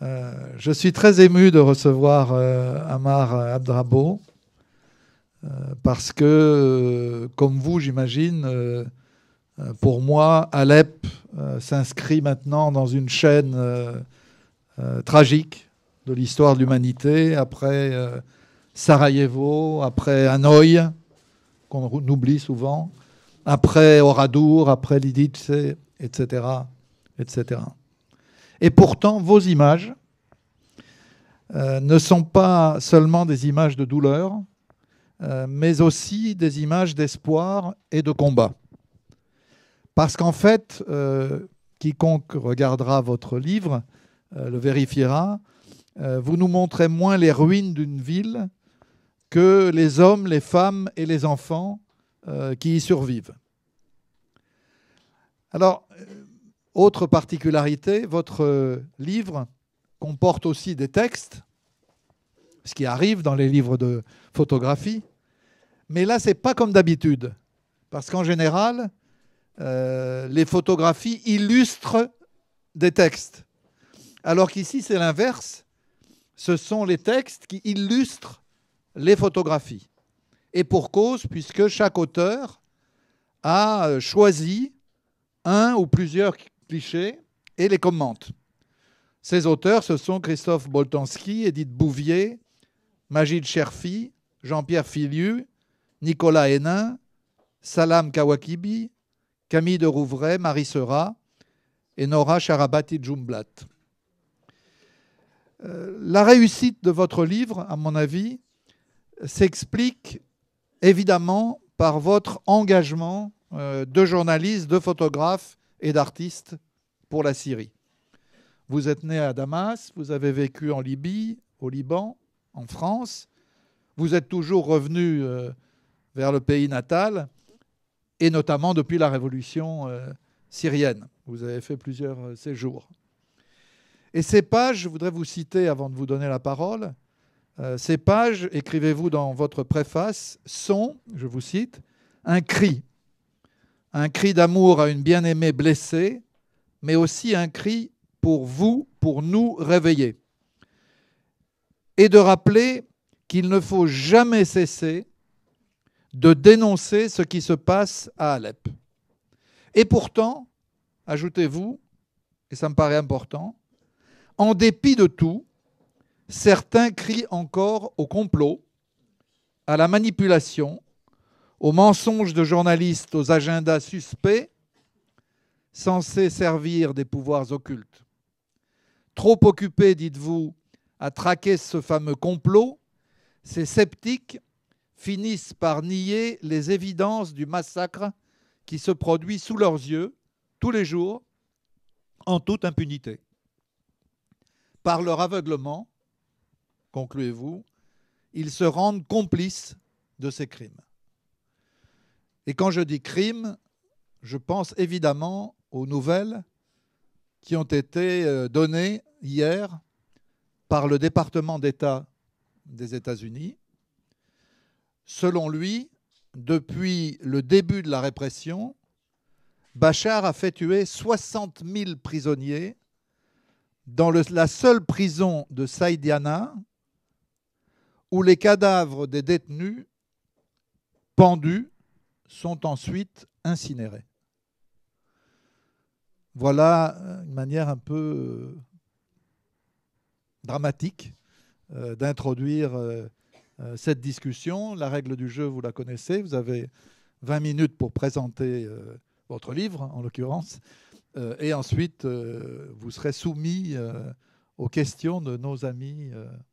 Je suis très ému de recevoir Ammar Abdrabbo parce que, comme vous, j'imagine, pour moi, Alep s'inscrit maintenant dans une chaîne tragique de l'histoire de l'humanité, après Sarajevo, après Hanoï, qu'on oublie souvent, après Oradour, après Lidice, etc., etc. Et pourtant, vos images ne sont pas seulement des images de douleur, mais aussi des images d'espoir et de combat. Parce qu'en fait, quiconque regardera votre livre le vérifiera, vous nous montrez moins les ruines d'une ville que les hommes, les femmes et les enfants qui y survivent. Alors, autre particularité, votre livre comporte aussi des textes, ce qui arrive dans les livres de photographie, mais là, ce n'est pas comme d'habitude, parce qu'en général, les photographies illustrent des textes, alors qu'ici, c'est l'inverse, ce sont les textes qui illustrent les photographies. Et pour cause, puisque chaque auteur a choisi un ou plusieurs clichés et les commente. Ces auteurs, ce sont Christophe Boltanski, Édith Bouvier, Majid Cherfi, Jean-Pierre Filiu, Nicolas Hénin, Salam Kawakibi, Camille de Rouvray, Marie Seurat et Nora Charabati-Djumblat. La réussite de votre livre, à mon avis, s'explique évidemment par votre engagement de journaliste, de photographe et d'artiste pour la Syrie. Vous êtes né à Damas, vous avez vécu en Libye, au Liban, en France. Vous êtes toujours revenu vers le pays natal, et notamment depuis la révolution syrienne. Vous avez fait plusieurs séjours. Et ces pages, je voudrais vous citer avant de vous donner la parole, ces pages, écrivez-vous dans votre préface, sont, je vous cite, un cri d'amour à une bien-aimée blessée, mais aussi un cri pour vous, pour nous réveiller. Et de rappeler qu'il ne faut jamais cesser de dénoncer ce qui se passe à Alep. Et pourtant, ajoutez-vous, et ça me paraît important, en dépit de tout, certains crient encore au complot, à la manipulation, aux mensonges de journalistes, aux agendas suspects, censés servir des pouvoirs occultes. Trop occupés, dites-vous, à traquer ce fameux complot, ces sceptiques finissent par nier les évidences du massacre qui se produit sous leurs yeux, tous les jours, en toute impunité. Par leur aveuglement, concluez-vous, ils se rendent complices de ces crimes. Et quand je dis crimes, je pense évidemment aux nouvelles qui ont été données hier par le département d'État des États-Unis. Selon lui, depuis le début de la répression, Bachar a fait tuer 60 000 prisonniers dans la seule prison de Saïdiana, où les cadavres des détenus pendus sont ensuite incinérés. Voilà une manière un peu dramatique d'introduire cette discussion. La règle du jeu, vous la connaissez. Vous avez 20 minutes pour présenter votre livre, en l'occurrence. Et ensuite, vous serez soumis aux questions de nos amis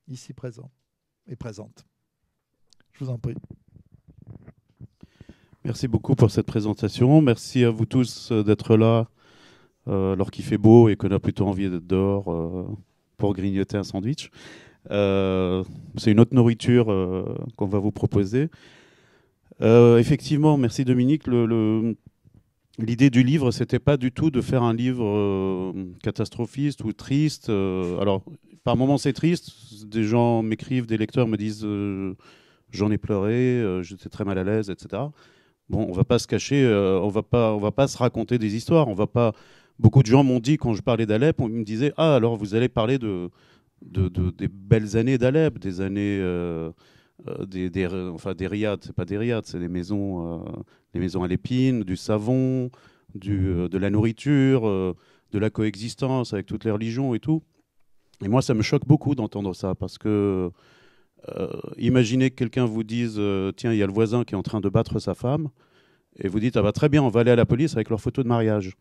ici présents et présentes. Je vous en prie. Merci beaucoup pour cette présentation. Merci à vous tous d'être là alors qu'il fait beau et qu'on a plutôt envie d'être dehors pour grignoter un sandwich. C'est une autre nourriture qu'on va vous proposer. Effectivement, merci Dominique. L'idée du livre, c'était pas du tout de faire un livre catastrophiste ou triste. Alors, par moments, c'est triste. Des gens m'écrivent, des lecteurs me disent j'en ai pleuré, j'étais très mal à l'aise, etc. Bon, on va pas se cacher, on va pas se raconter des histoires. On va pas beaucoup de gens m'ont dit, quand je parlais d'Alep, ils me disaient « Ah, alors vous allez parler des belles années d'Alep, des années... enfin des riads, c'est pas des riads, c'est les maisons à l'épine, du savon, de la nourriture, de la coexistence avec toutes les religions et tout. » Et moi, ça me choque beaucoup d'entendre ça, parce que imaginez que quelqu'un vous dise tiens, il y a le voisin qui est en train de battre sa femme, et vous dites ah bah très bien, on va aller à la police avec leurs photos de mariage.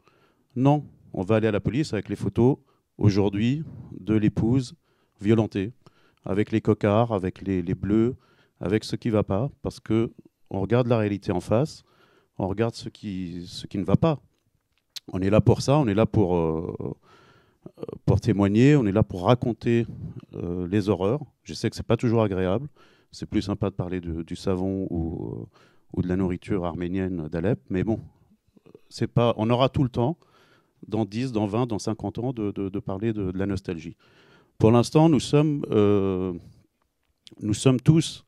Non, on va aller à la police avec les photos aujourd'hui de l'épouse violentée, avec les cocards, avec les bleus, avec ce qui ne va pas, parce que on regarde la réalité en face, on regarde ce qui ne va pas. On est là pour ça, on est là pour témoigner, on est là pour raconter les horreurs. Je sais que c'est pas toujours agréable, c'est plus sympa de parler du savon ou de la nourriture arménienne d'Alep, mais bon, on aura tout le temps, dans 10, dans 20, dans 50 ans, de parler de la nostalgie. Pour l'instant, nous sommes tous,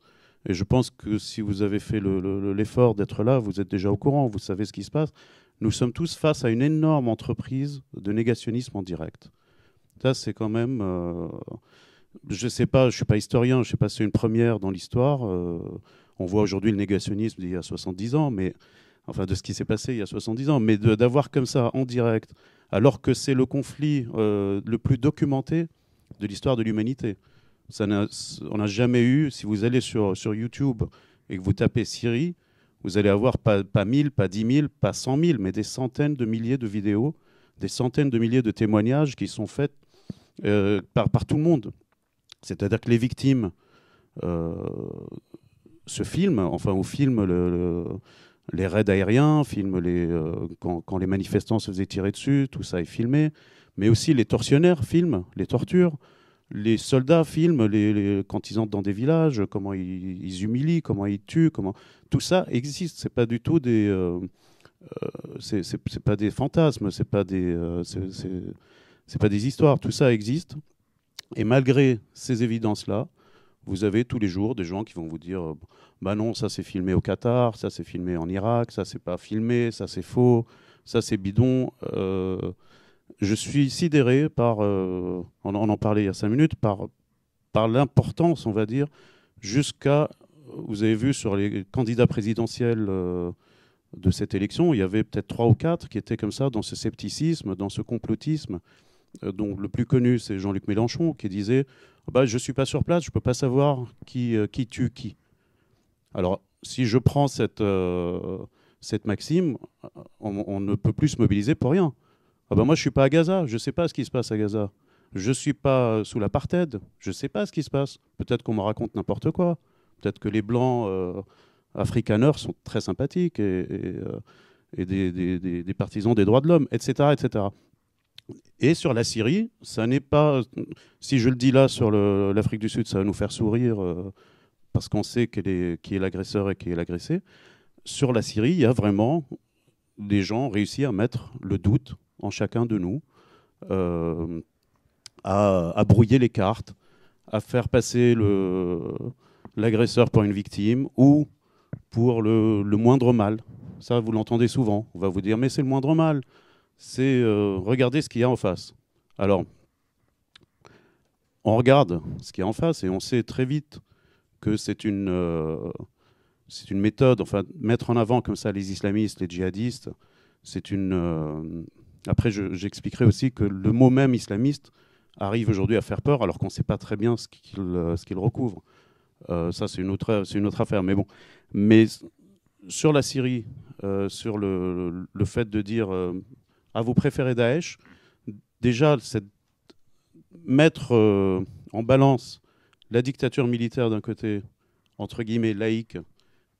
et je pense que si vous avez fait l'effort d'être là, vous êtes déjà au courant, vous savez ce qui se passe, nous sommes tous face à une énorme entreprise de négationnisme en direct. Ça, c'est quand même... je ne sais pas, je ne suis pas historien, je ne sais pas si c'est une première dans l'histoire. On voit aujourd'hui le négationnisme d'il y a 70 ans, mais, enfin de ce qui s'est passé il y a 70 ans, mais d'avoir comme ça en direct, alors que c'est le conflit le plus documenté de l'histoire de l'humanité. On n'a jamais eu, si vous allez sur YouTube et que vous tapez Syrie, vous allez avoir pas 1000, pas 10 000, pas 100 000, mais des centaines de milliers de vidéos, des centaines de milliers de témoignages qui sont faits par tout le monde. C'est-à-dire que les victimes se filment, enfin, ou filment les raids aériens, filment quand les manifestants se faisaient tirer dessus, tout ça est filmé, mais aussi les tortionnaires filment les tortures. Les soldats filment quand ils entrent dans des villages, comment ils humilient, comment ils tuent, tout ça existe. C'est pas du tout c'est pas des fantasmes, c'est pas des histoires. Tout ça existe. Et malgré ces évidences-là, vous avez tous les jours des gens qui vont vous dire bah non, ça c'est filmé au Qatar, ça c'est filmé en Irak, ça c'est pas filmé, ça c'est faux, ça c'est bidon. Je suis sidéré par, on en parlait il y a 5 minutes, par l'importance, on va dire, jusqu'à, vous avez vu sur les candidats présidentiels de cette élection, il y avait peut-être 3 ou 4 qui étaient comme ça, dans ce scepticisme, dans ce complotisme, dont le plus connu, c'est Jean-Luc Mélenchon, qui disait bah, « Je ne suis pas sur place, je ne peux pas savoir qui tue qui ». Alors, si je prends cette maxime, on ne peut plus se mobiliser pour rien. Ah ben moi, je ne suis pas à Gaza, je ne sais pas ce qui se passe à Gaza. Je ne suis pas sous l'apartheid, je ne sais pas ce qui se passe. Peut-être qu'on me raconte n'importe quoi. Peut-être que les Blancs afrikaners sont très sympathiques et des partisans des droits de l'homme, etc., etc. Et sur la Syrie, ça n'est pas... Si je le dis là sur l'Afrique du Sud, ça va nous faire sourire parce qu'on sait qui est l'agresseur et qui est l'agressé. Sur la Syrie, il y a vraiment des gens réussi à mettre le doute en chacun de nous, à brouiller les cartes, à faire passer l'agresseur pour une victime ou pour le moindre mal. Ça, vous l'entendez souvent. On va vous dire, mais c'est le moindre mal. C'est regarder ce qu'il y a en face. Alors, on regarde ce qu'il y a en face et on sait très vite que c'est une méthode, enfin, mettre en avant comme ça les islamistes, les djihadistes, c'est une... Après, j'expliquerai aussi que le mot même islamiste arrive aujourd'hui à faire peur alors qu'on ne sait pas très bien ce qu'il recouvre. Ça, c'est une autre affaire. Mais bon. Mais sur la Syrie, sur le fait de dire ah, vous préférez Daesh, déjà, c'est mettre en balance la dictature militaire d'un côté, entre guillemets laïque,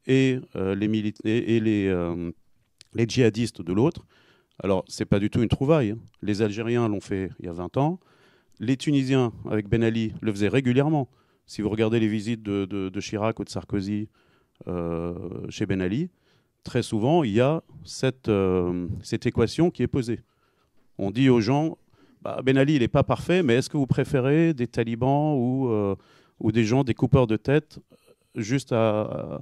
et les djihadistes de l'autre. Alors, ce n'est pas du tout une trouvaille. Les Algériens l'ont fait il y a 20 ans. Les Tunisiens, avec Ben Ali, le faisaient régulièrement. Si vous regardez les visites de Chirac ou de Sarkozy chez Ben Ali, très souvent, il y a cette équation qui est posée. On dit aux gens, bah, Ben Ali, il n'est pas parfait, mais est-ce que vous préférez des talibans ou des gens, des coupeurs de tête, juste à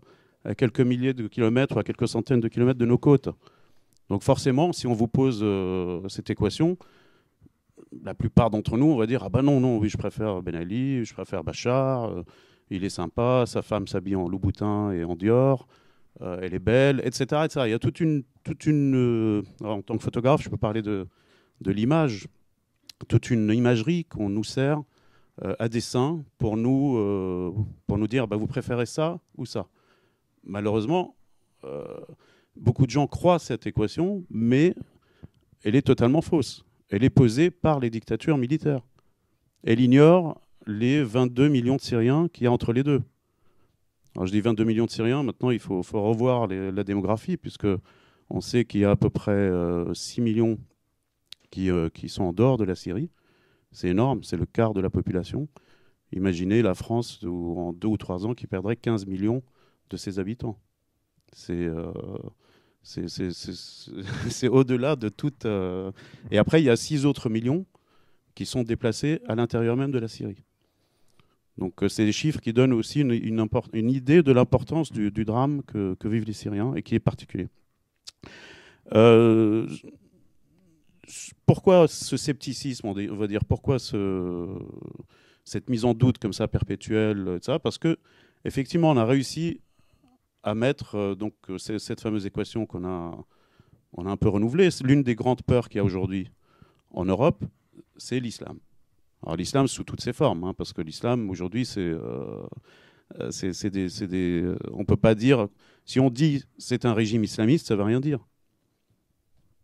quelques milliers de kilomètres ou à quelques centaines de kilomètres de nos côtes ? Donc forcément, si on vous pose cette équation, la plupart d'entre nous, on va dire, ah ben non, non, oui, je préfère Ben Ali, je préfère Bachar, il est sympa, sa femme s'habille en Louboutin et en Dior, elle est belle, etc., etc. Il y a toute une en tant que photographe, je peux parler de l'image, toute une imagerie qu'on nous sert à dessein pour nous dire, bah, vous préférez ça ou ça. Malheureusement, beaucoup de gens croient cette équation, mais elle est totalement fausse. Elle est posée par les dictatures militaires. Elle ignore les 22 millions de Syriens qu'il y a entre les deux. Alors je dis 22 millions de Syriens, maintenant il faut revoir la démographie, puisque on sait qu'il y a à peu près 6 millions qui sont en dehors de la Syrie. C'est énorme, c'est le quart de la population. Imaginez la France, en 2 ou 3 ans, qui perdrait 15 millions de ses habitants. C'est au-delà de toute... Et après, il y a 6 autres millions qui sont déplacés à l'intérieur même de la Syrie. Donc c'est des chiffres qui donnent aussi une idée de l'importance du drame que vivent les Syriens et qui est particulier. Pourquoi ce scepticisme, on va dire, pourquoi cette mise en doute comme ça perpétuelle, etc. Parce que effectivement, on a réussi à mettre cette fameuse équation qu'on a un peu renouvelée. L'une des grandes peurs qu'il y a aujourd'hui en Europe, c'est l'islam. Alors l'islam sous toutes ses formes, hein, parce que l'islam aujourd'hui, on ne peut pas dire, si on dit c'est un régime islamiste, ça ne veut rien dire.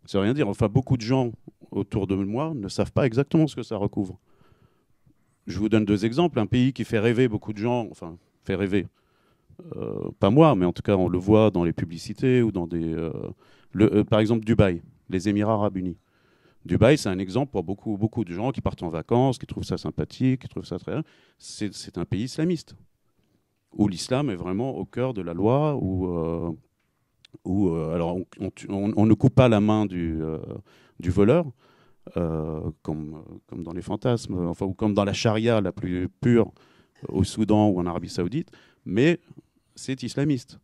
Ça ne veut rien dire. Enfin, beaucoup de gens autour de moi ne savent pas exactement ce que ça recouvre. Je vous donne 2 exemples. Un pays qui fait rêver beaucoup de gens, enfin, fait rêver, pas moi, mais en tout cas, on le voit dans les publicités ou dans par exemple, Dubaï, les Émirats Arabes Unis. Dubaï, c'est un exemple pour beaucoup de gens qui partent en vacances, qui trouvent ça sympathique, qui trouvent ça très bien. C'est un pays islamiste, où l'islam est vraiment au cœur de la loi, alors on ne coupe pas la main du voleur, comme dans les fantasmes, enfin, ou comme dans la charia la plus pure au Soudan ou en Arabie Saoudite, mais c'est islamiste.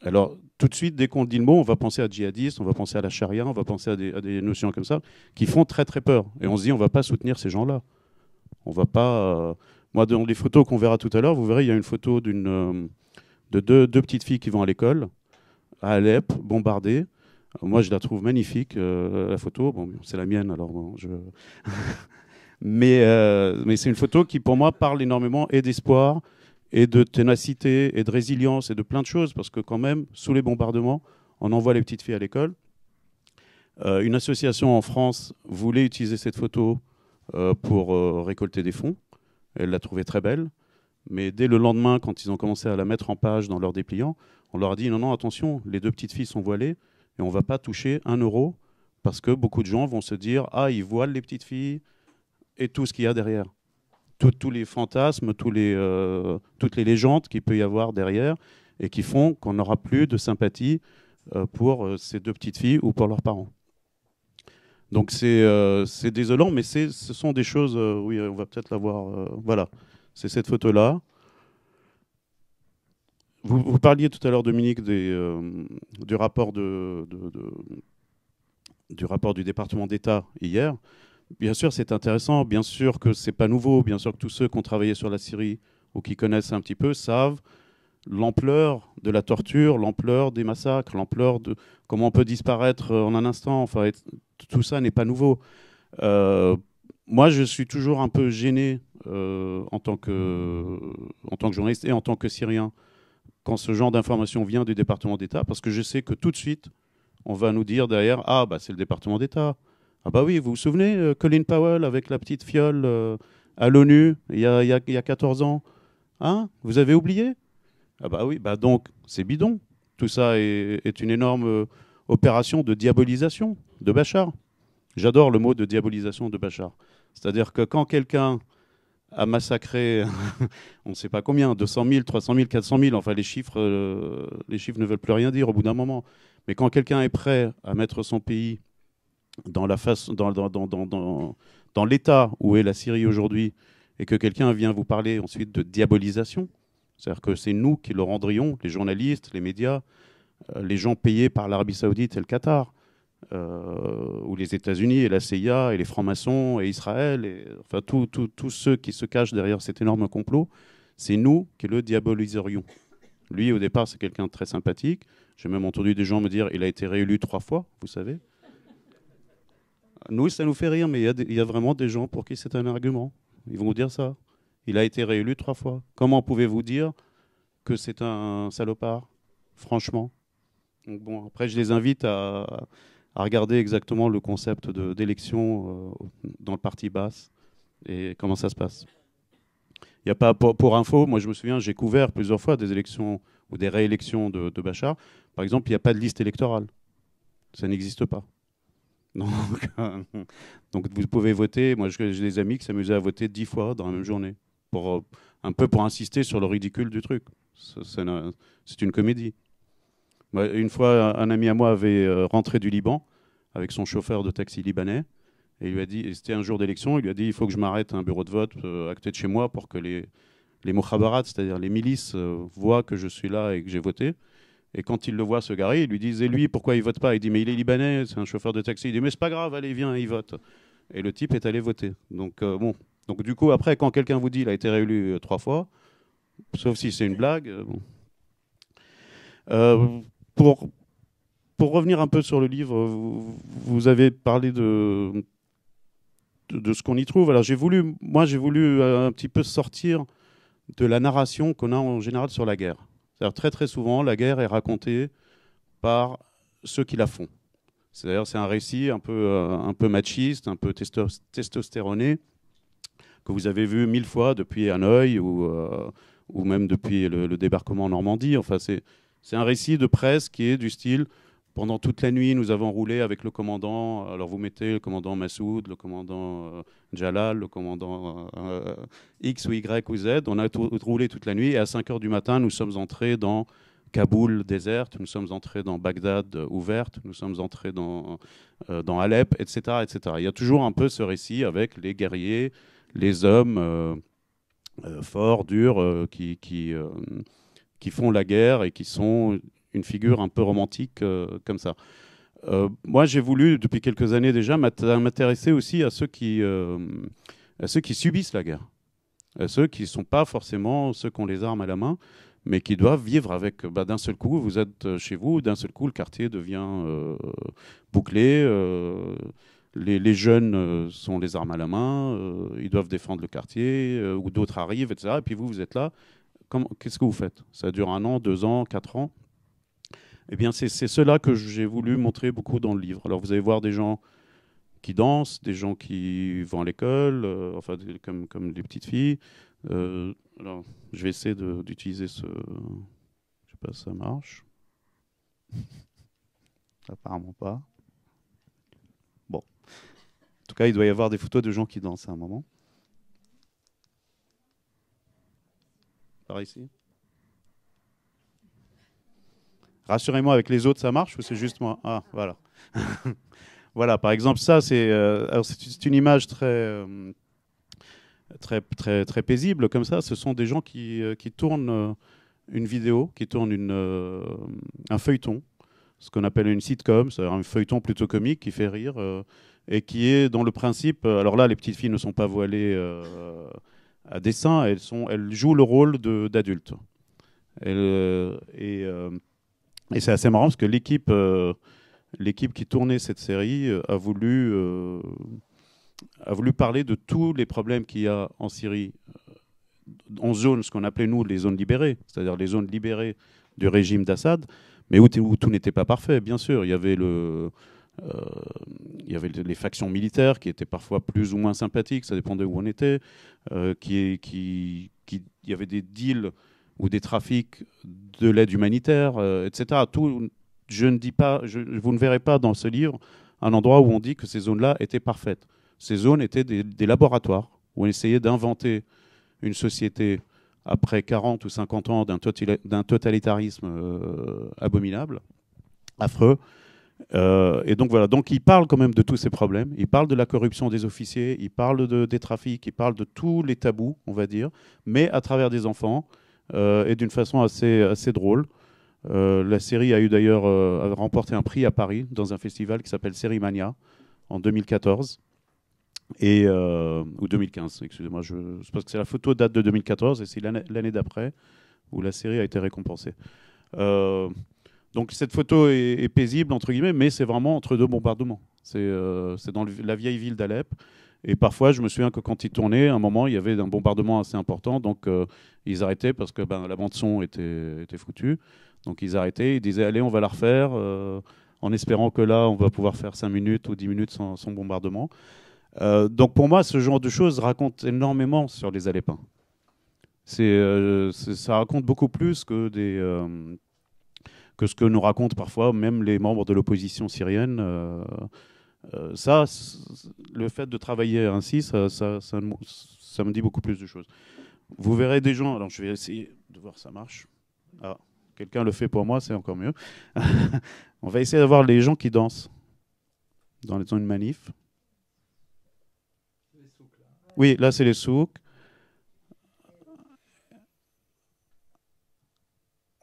Alors, tout de suite, dès qu'on dit le mot, on va penser à djihadistes, on va penser à la charia, on va penser à des notions comme ça, qui font très très peur. Et on se dit, on ne va pas soutenir ces gens-là. On va pas... Moi, dans les photos qu'on verra tout à l'heure, vous verrez, il y a une photo de deux petites filles qui vont à l'école, à Alep, bombardées. Moi, je la trouve magnifique, la photo. Bon, c'est la mienne, alors bon, mais c'est une photo qui, pour moi, parle énormément et d'espoir, et de ténacité, et de résilience, et de plein de choses, parce que quand même, sous les bombardements, on envoie les petites filles à l'école. Une association en France voulait utiliser cette photo pour récolter des fonds. Elle l'a trouvée très belle. Mais dès le lendemain, quand ils ont commencé à la mettre en page dans leur dépliant, on leur a dit non, attention, les 2 petites filles sont voilées, et on ne va pas toucher 1 euro, parce que beaucoup de gens vont se dire « Ah, ils voilent les petites filles », et tout ce qu'il y a derrière. Tous les fantasmes, toutes les légendes qu'il peut y avoir derrière, et qui font qu'on n'aura plus de sympathie pour ces 2 petites filles ou pour leurs parents. Donc c'est désolant, mais ce sont des choses... oui, on va peut-être la voir. Voilà, c'est cette photo-là. Vous parliez tout à l'heure, Dominique, du rapport du rapport du département d'État hier. Bien sûr, c'est intéressant. Bien sûr que c'est pas nouveau. Bien sûr que tous ceux qui ont travaillé sur la Syrie ou qui connaissent un petit peu savent l'ampleur de la torture, l'ampleur des massacres, l'ampleur de comment on peut disparaître en un instant. Enfin, tout ça n'est pas nouveau. Moi, je suis toujours un peu gêné en tant que journaliste et en tant que Syrien quand ce genre d'information vient du département d'État, parce que je sais que tout de suite, on va nous dire derrière « Ah, bah, c'est le département d'État. Ah bah oui, vous vous souvenez, Colin Powell avec la petite fiole à l'ONU il y a 14 ans, hein? Vous avez oublié? Ah bah oui, bah donc c'est bidon. Tout ça est une énorme opération de diabolisation de Bachar. J'adore le mot de diabolisation de Bachar. C'est-à-dire que quand quelqu'un a massacré, on ne sait pas combien, 200 000, 300 000, 400 000, enfin les chiffres ne veulent plus rien dire au bout d'un moment. Mais quand quelqu'un est prêt à mettre son pays dans l'état où est la Syrie aujourd'hui, et que quelqu'un vient vous parler ensuite de diabolisation, c'est-à-dire que c'est nous qui le rendrions, les journalistes, les médias, les gens payés par l'Arabie Saoudite et le Qatar, ou les États-Unis et la CIA et les francs-maçons et Israël, et, enfin tous ceux qui se cachent derrière cet énorme complot, c'est nous qui le diaboliserions. Lui, au départ, c'est quelqu'un de très sympathique. J'ai même entendu des gens me dire il a été réélu 3 fois, vous savez. Nous, ça nous fait rire, mais il y a vraiment des gens pour qui c'est un argument. Ils vont vous dire ça. Il a été réélu 3 fois. Comment pouvez-vous dire que c'est un salopard, franchement? Donc bon, après, je les invite à regarder exactement le concept d'élection dans le parti basse et comment ça se passe. Il y a pas, pour info, moi je me souviens, j'ai couvert plusieurs fois des élections ou des réélections de Bachar. Par exemple, il n'y a pas de liste électorale. Ça n'existe pas. Donc vous pouvez voter. Moi j'ai des amis qui s'amusaient à voter 10 fois dans la même journée. Un peu pour insister sur le ridicule du truc. C'est une comédie. Une fois, un ami à moi avait rentré du Liban avec son chauffeur de taxi libanais. Et il lui a dit, et c'était un jour d'élection, il lui a dit il faut que je m'arrête à un bureau de vote à côté de chez moi pour que les mokhabarats, c'est-à-dire les milices, voient que je suis là et que j'ai voté. Et quand il le voit se garer, il lui dit et lui, pourquoi il vote pas? Il dit mais il est libanais, c'est un chauffeur de taxi. Il dit mais c'est pas grave, allez, viens, il vote. Et le type est allé voter. Donc bon. Donc du coup, après, quand quelqu'un vous dit il a été réélu 3 fois, sauf si c'est une blague. Bon. Pour revenir un peu sur le livre, vous avez parlé de ce qu'on y trouve. Alors j'ai voulu un petit peu sortir de la narration qu'on a en général sur la guerre. C'est-à-dire très très souvent, la guerre est racontée par ceux qui la font. C'est-à-dire c'est un récit un peu machiste, un peu testostéroné, que vous avez vu 1000 fois depuis Hanoï ou même depuis le débarquement en Normandie. Enfin, c'est un récit de presse qui est du style pendant toute la nuit, nous avons roulé avec le commandant. Alors vous mettez le commandant Massoud, le commandant Jalal, le commandant X ou Y ou Z. On a roulé toute la nuit et à 5 h du matin, nous sommes entrés dans Kaboul déserte, nous sommes entrés dans Bagdad ouverte, nous sommes entrés dans Alep, etc., etc. Il y a toujours un peu ce récit avec les guerriers, les hommes forts, durs, qui font la guerre et qui sont une figure un peu romantique comme ça. Moi, j'ai voulu, depuis quelques années déjà, m'intéresser aussi à ceux qui subissent la guerre. À ceux qui ne sont pas forcément ceux qui ont les armes à la main, mais qui doivent vivre avec... d'un seul coup, vous êtes chez vous, d'un seul coup, le quartier devient bouclé. Les jeunes sont les armes à la main, ils doivent défendre le quartier, ou d'autres arrivent, etc. Et puis vous êtes là. Qu'est-ce que vous faites? Ça dure 1 an, 2 ans, 4 ans. Eh bien, c'est cela que j'ai voulu montrer beaucoup dans le livre. Alors, vous allez voir des gens qui dansent, des gens qui vont à l'école, enfin, comme les petites filles. Alors, je vais essayer d'utiliser ce... Je sais pas si ça marche. Apparemment pas. Bon. En tout cas, il doit y avoir des photos de gens qui dansent à un moment. Par ici. Rassurez-moi, avec les autres, ça marche ou c'est juste moi? Ah, voilà. Voilà, par exemple, ça, c'est une image très paisible comme ça. Ce sont des gens qui tournent une vidéo, qui tournent un feuilleton, ce qu'on appelle une sitcom, c'est-à-dire un feuilleton plutôt comique qui fait rire et qui est dans le principe... alors là, les petites filles ne sont pas voilées à dessein, elles jouent le rôle d'adultes. Et c'est assez marrant parce que l'équipe qui tournait cette série a voulu parler de tous les problèmes qu'il y a en Syrie, en zone, ce qu'on appelait nous les zones libérées, c'est-à-dire les zones libérées du régime d'Assad, mais où tout n'était pas parfait, bien sûr. Il y avait les factions militaires qui étaient parfois plus ou moins sympathiques, ça dépendait où on était. Il y avait des deals ou des trafics de l'aide humanitaire, etc. Je ne dis pas, vous ne verrez pas dans ce livre un endroit où on dit que ces zones-là étaient parfaites. Ces zones étaient des laboratoires où on essayait d'inventer une société après 40 ou 50 ans d'un totalitarisme abominable, affreux. Et donc voilà, donc il parle quand même de tous ces problèmes, il parle de la corruption des officiers, il parle des trafics, il parle de tous les tabous, on va dire, mais à travers des enfants et d'une façon assez drôle. La série a eu d'ailleurs a remporté un prix à Paris dans un festival qui s'appelle Sérimania en 2014 ou 2015, excusez-moi. Je pense que c'est la photo date de 2014 et c'est l'année d'après où la série a été récompensée. Donc cette photo est paisible entre guillemets, mais c'est vraiment entre deux bombardements. C'est dans la vieille ville d'Alep. Et parfois, je me souviens que quand ils tournaient, à un moment, il y avait un bombardement assez important, donc ils arrêtaient parce que la bande son était foutue. Donc ils arrêtaient, ils disaient allez, on va la refaire, en espérant que là, on va pouvoir faire 5 minutes ou 10 minutes sans bombardement. Donc pour moi, ce genre de choses raconte énormément sur les Alepins. Ça raconte beaucoup plus que ce que nous racontent parfois même les membres de l'opposition syrienne. Le fait de travailler ainsi, ça me dit beaucoup plus de choses. Vous verrez des gens, alors je vais essayer de voir si ça marche. Ah, quelqu'un le fait pour moi, c'est encore mieux. On va essayer d'avoir les gens qui dansent dans une manif. Oui, là c'est les souks.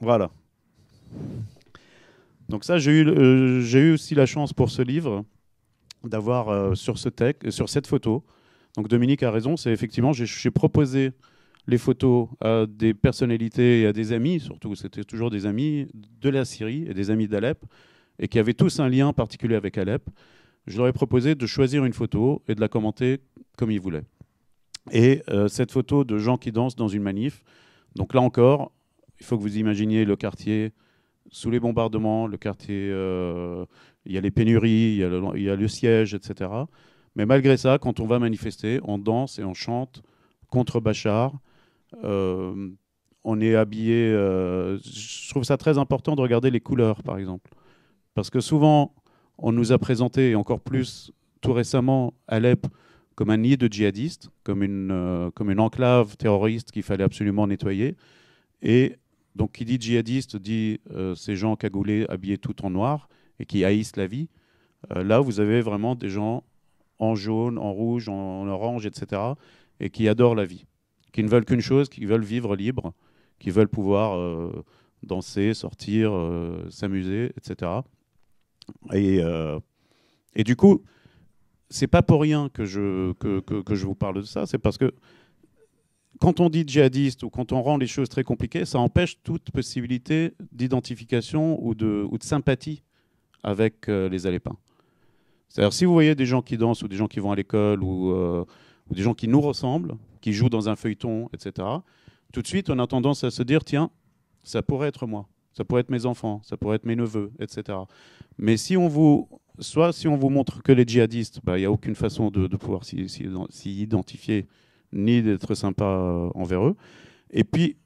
Voilà. Donc ça, j'ai eu aussi la chance pour ce livre d'avoir sur cette photo. Donc Dominique a raison, c'est effectivement, j'ai proposé les photos à des personnalités et à des amis, surtout c'était toujours des amis de la Syrie et des amis d'Alep, et qui avaient tous un lien particulier avec Alep. Je leur ai proposé de choisir une photo et de la commenter comme ils voulaient. Et cette photo de gens qui dansent dans une manif, donc là encore, il faut que vous imaginiez le quartier sous les bombardements, le quartier, il y a les pénuries, il y a le siège, etc. Mais malgré ça, quand on va manifester, on danse et on chante contre Bachar. On est habillé. Je trouve ça très important de regarder les couleurs, par exemple. Parce que souvent, on nous a présenté, et encore plus tout récemment, Alep comme un nid de djihadistes, comme une enclave terroriste qu'il fallait absolument nettoyer. Et donc, qui dit djihadiste dit ces gens cagoulés, habillés tout en noir et qui haïssent la vie. Là, vous avez vraiment des gens en jaune, en rouge, en orange, etc. et qui adorent la vie, qui ne veulent qu'une chose, qui veulent vivre libre, qui veulent pouvoir danser, sortir, s'amuser, etc. Et du coup, c'est pas pour rien que je vous parle de ça, c'est parce que quand on dit djihadiste ou quand on rend les choses très compliquées, ça empêche toute possibilité d'identification ou de sympathie avec les Alepins. C'est-à-dire, si vous voyez des gens qui dansent ou des gens qui vont à l'école ou des gens qui nous ressemblent, qui jouent dans un feuilleton, etc., tout de suite, on a tendance à se dire, tiens, ça pourrait être moi, ça pourrait être mes enfants, ça pourrait être mes neveux, etc. Mais si on vous montre que les djihadistes, il n'y a aucune façon de pouvoir s'y identifier ni d'être sympa envers eux. Et puis,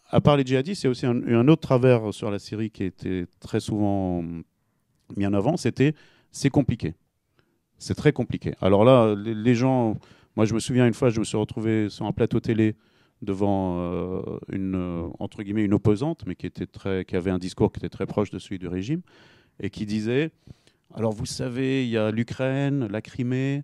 à part les djihadistes, il y a aussi un autre travers sur la Syrie qui a été très souvent mis en avant, c'est compliqué. C'est très compliqué. Alors là, les gens... Moi, je me souviens une fois, je me suis retrouvé sur un plateau télé devant entre guillemets, une opposante, mais qui avait un discours qui était très proche de celui du régime, et qui disait, alors vous savez, il y a l'Ukraine, la Crimée,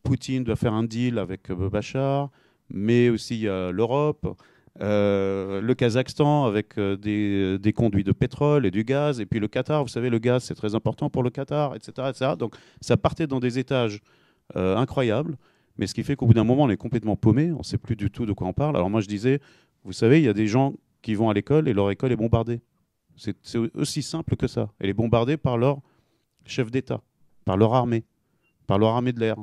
Poutine doit faire un deal avec Bachar, mais aussi il y a l'Europe, le Kazakhstan avec des conduits de pétrole et du gaz, et puis le Qatar, vous savez, le gaz c'est très important pour le Qatar, etc., etc. Donc ça partait dans des étages incroyables, mais ce qui fait qu'au bout d'un moment on est complètement paumé, on ne sait plus du tout de quoi on parle. Alors moi je disais, vous savez, il y a des gens qui vont à l'école et leur école est bombardée. C'est aussi simple que ça. Elle est bombardée par leur chef d'État, par leur armée de l'air.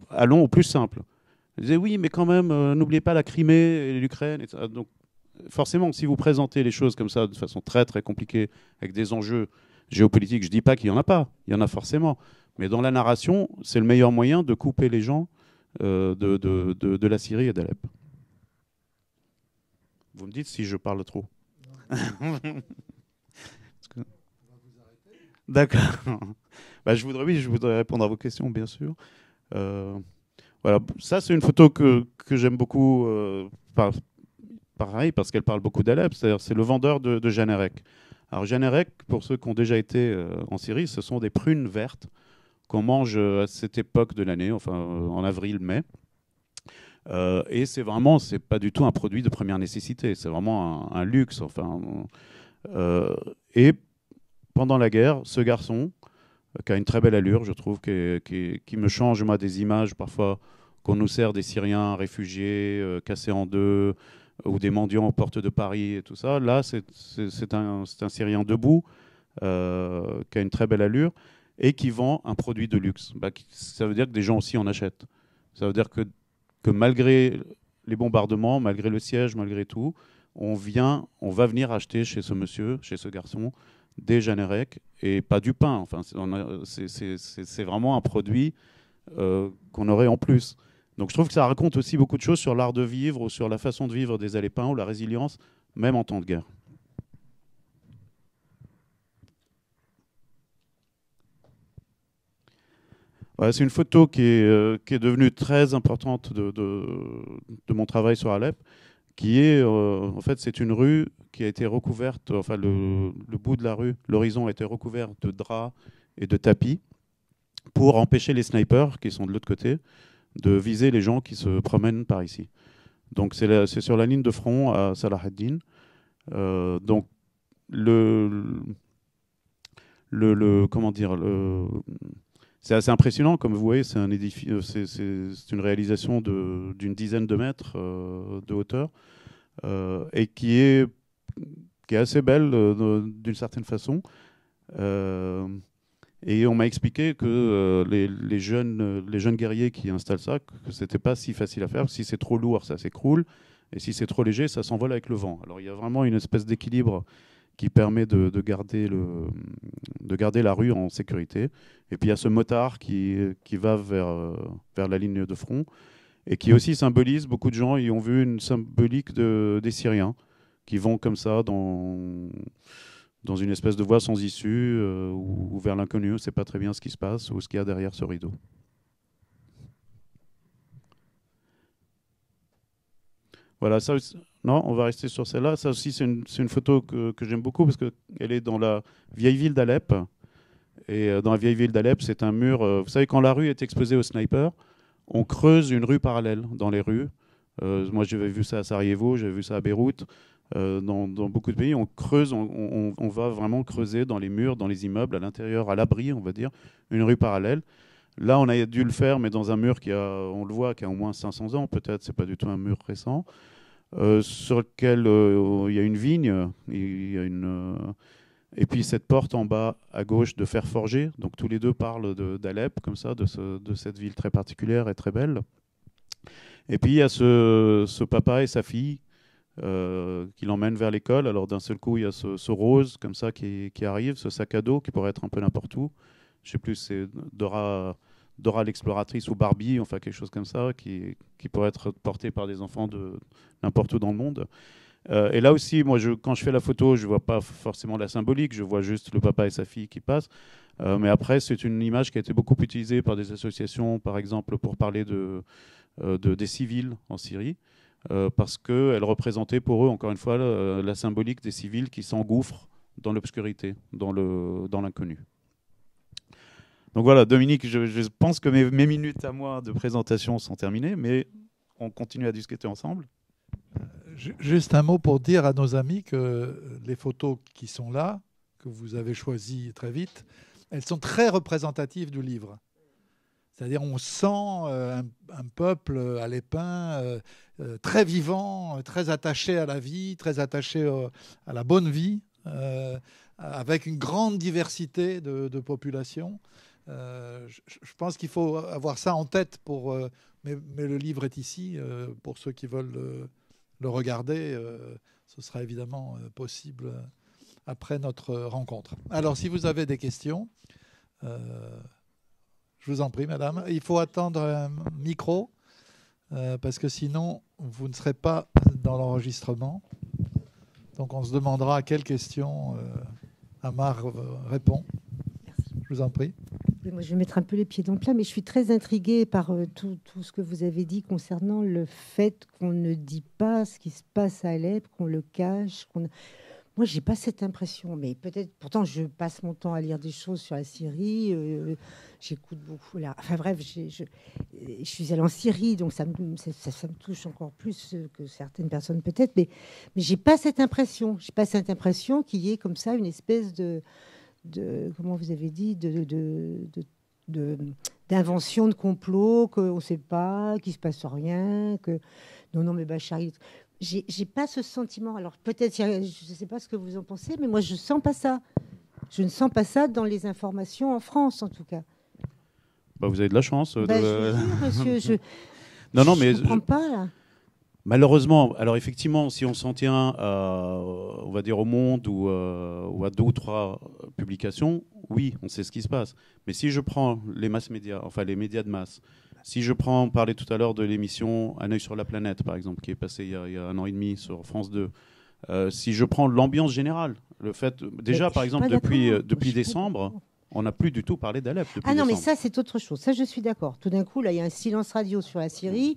Allons au plus simple. Je disais oui, mais quand même, n'oubliez pas la Crimée et l'Ukraine. Donc, forcément, si vous présentez les choses comme ça de façon très très compliquée, avec des enjeux géopolitiques, je ne dis pas qu'il n'y en a pas, il y en a forcément. Mais dans la narration, c'est le meilleur moyen de couper les gens de la Syrie et d'Alep. Vous me dites si je parle trop. D'accord. Je voudrais répondre à vos questions, bien sûr. Voilà. Ça, c'est une photo que j'aime beaucoup, pareil, parce qu'elle parle beaucoup d'Alep. C'est le vendeur de Janérek. Alors, Janérek, pour ceux qui ont déjà été en Syrie, ce sont des prunes vertes qu'on mange à cette époque de l'année, enfin en avril-mai. Et c'est pas du tout un produit de première nécessité, c'est vraiment un luxe. Enfin, et pendant la guerre, ce garçon, qui a une très belle allure, je trouve, qui me change, moi, des images parfois qu'on nous sert des Syriens réfugiés, cassés en deux, ou des mendiants aux portes de Paris et tout ça. Là, c'est un Syrien debout, qui a une très belle allure, et qui vend un produit de luxe. Ça veut dire que des gens aussi en achètent. Ça veut dire que malgré les bombardements, malgré le siège, malgré tout, on va venir acheter chez ce monsieur, chez ce garçon, des Janérek et pas du pain. Enfin, c'est vraiment un produit qu'on aurait en plus. Donc je trouve que ça raconte aussi beaucoup de choses sur l'art de vivre ou sur la façon de vivre des Alépins ou la résilience, même en temps de guerre. Voilà, c'est une photo qui est devenue très importante de mon travail sur Alep, qui est, en fait, c'est une rue qui a été recouverte, enfin le bout de la rue, l'horizon a été recouvert de draps et de tapis pour empêcher les snipers qui sont de l'autre côté de viser les gens qui se promènent par ici. Donc c'est sur la ligne de front à Salah ad-Din. Donc comment dire, c'est assez impressionnant, comme vous voyez, c'est une réalisation d'une dizaine de mètres de hauteur et qui est assez belle d'une certaine façon. Et on m'a expliqué que les jeunes guerriers qui installent ça, que c'était pas si facile à faire. Si c'est trop lourd, ça s'écroule, et si c'est trop léger, ça s'envole avec le vent. Alors il y a vraiment une espèce d'équilibre qui permet de garder la rue en sécurité. Et puis il y a ce motard qui va vers la ligne de front et qui aussi symbolise, beaucoup de gens y ont vu une symbolique des Syriens qui vont comme ça dans une espèce de voie sans issue ou vers l'inconnu, on ne sait pas très bien ce qui se passe ou ce qu'il y a derrière ce rideau. Voilà, ça aussi, non, on va rester sur celle-là. Ça aussi, c'est une photo que j'aime beaucoup parce qu'elle est dans la vieille ville d'Alep. Et dans la vieille ville d'Alep, c'est un mur. Vous savez, quand la rue est exposée aux snipers, on creuse une rue parallèle dans les rues. Moi, j'avais vu ça à Sarajevo, j'avais vu ça à Beyrouth. Dans beaucoup de pays, on creuse, on va vraiment creuser dans les murs, dans les immeubles, à l'intérieur, à l'abri, on va dire, une rue parallèle. Là, on a dû le faire, mais dans un mur on le voit, qui a au moins 500 ans, peut-être, c'est pas du tout un mur récent, sur lequel il y a une vigne, et puis cette porte en bas à gauche de fer forgé. Donc tous les deux parlent d'Alep, comme ça, de cette ville très particulière et très belle. Et puis il y a ce papa et sa fille qui l'emmènent vers l'école. Alors d'un seul coup, il y a ce rose comme ça qui arrive, ce sac à dos qui pourrait être un peu n'importe où. Je ne sais plus, c'est Dora l'exploratrice ou Barbie, enfin quelque chose comme ça, qui pourrait être porté par des enfants de n'importe où dans le monde. Et là aussi, moi, quand je fais la photo, je ne vois pas forcément la symbolique, je vois juste le papa et sa fille qui passent. Mais après, c'est une image qui a été beaucoup utilisée par des associations, par exemple, pour parler des civils en Syrie. Parce qu'elle représentait pour eux, encore une fois, la symbolique des civils qui s'engouffrent dans l'obscurité, dans l'inconnu. Donc voilà, Dominique, je pense que mes minutes à moi de présentation sont terminées, mais on continue à discuter ensemble. Juste un mot pour dire à nos amis que les photos qui sont là, que vous avez choisies très vite, elles sont très représentatives du livre. C'est-à-dire on sent un peuple alépin très vivant, très attaché à la vie, très attaché à la bonne vie, avec une grande diversité de populations. Je pense qu'il faut avoir ça en tête mais le livre est ici. Pour ceux qui veulent le regarder, ce sera évidemment possible après notre rencontre. Alors si vous avez des questions... je vous en prie, madame. Il faut attendre un micro parce que sinon, vous ne serez pas dans l'enregistrement. Donc, on se demandera à quelle question Amar répond. Merci. Je vous en prie. Moi, je vais mettre un peu les pieds dans le plat, mais je suis très intriguée par tout ce que vous avez dit concernant le fait qu'on ne dit pas ce qui se passe à Alep, qu'on le cache. Moi, Moi, j'ai pas cette impression, mais peut-être. Pourtant, je passe mon temps à lire des choses sur la Syrie. J'écoute beaucoup là. Enfin bref, je suis allée en Syrie, donc ça me touche encore plus que certaines personnes peut-être, mais j'ai pas cette impression. J'ai pas cette impression qu'il y ait comme ça une espèce de comment vous avez dit d'invention de complot, qu'on ne sait pas, qu'il ne se passe rien, que non, mais Bachar, j'ai pas ce sentiment. Alors peut-être, je ne sais pas ce que vous en pensez, mais moi je sens pas ça. Je ne sens pas ça dans les informations en France, en tout cas. Bah, vous avez de la chance. Je vous jure, monsieur, non, mais je comprends pas là. Malheureusement, alors effectivement, si on s'en tient on va dire au Monde ou à 2 ou 3 publications, oui, on sait ce qui se passe. Mais si je prends les masses médias, enfin les médias de masse, si je prends, on parlait tout à l'heure de l'émission Un œil sur la planète, par exemple, qui est passée il y a 1 an et demi sur France 2, si je prends l'ambiance générale, le fait, déjà par exemple depuis décembre, on n'a plus du tout parlé d'Alep. Ah non, mais ça, c'est autre chose. Ça, je suis d'accord. Tout d'un coup, là, il y a un silence radio sur la Syrie.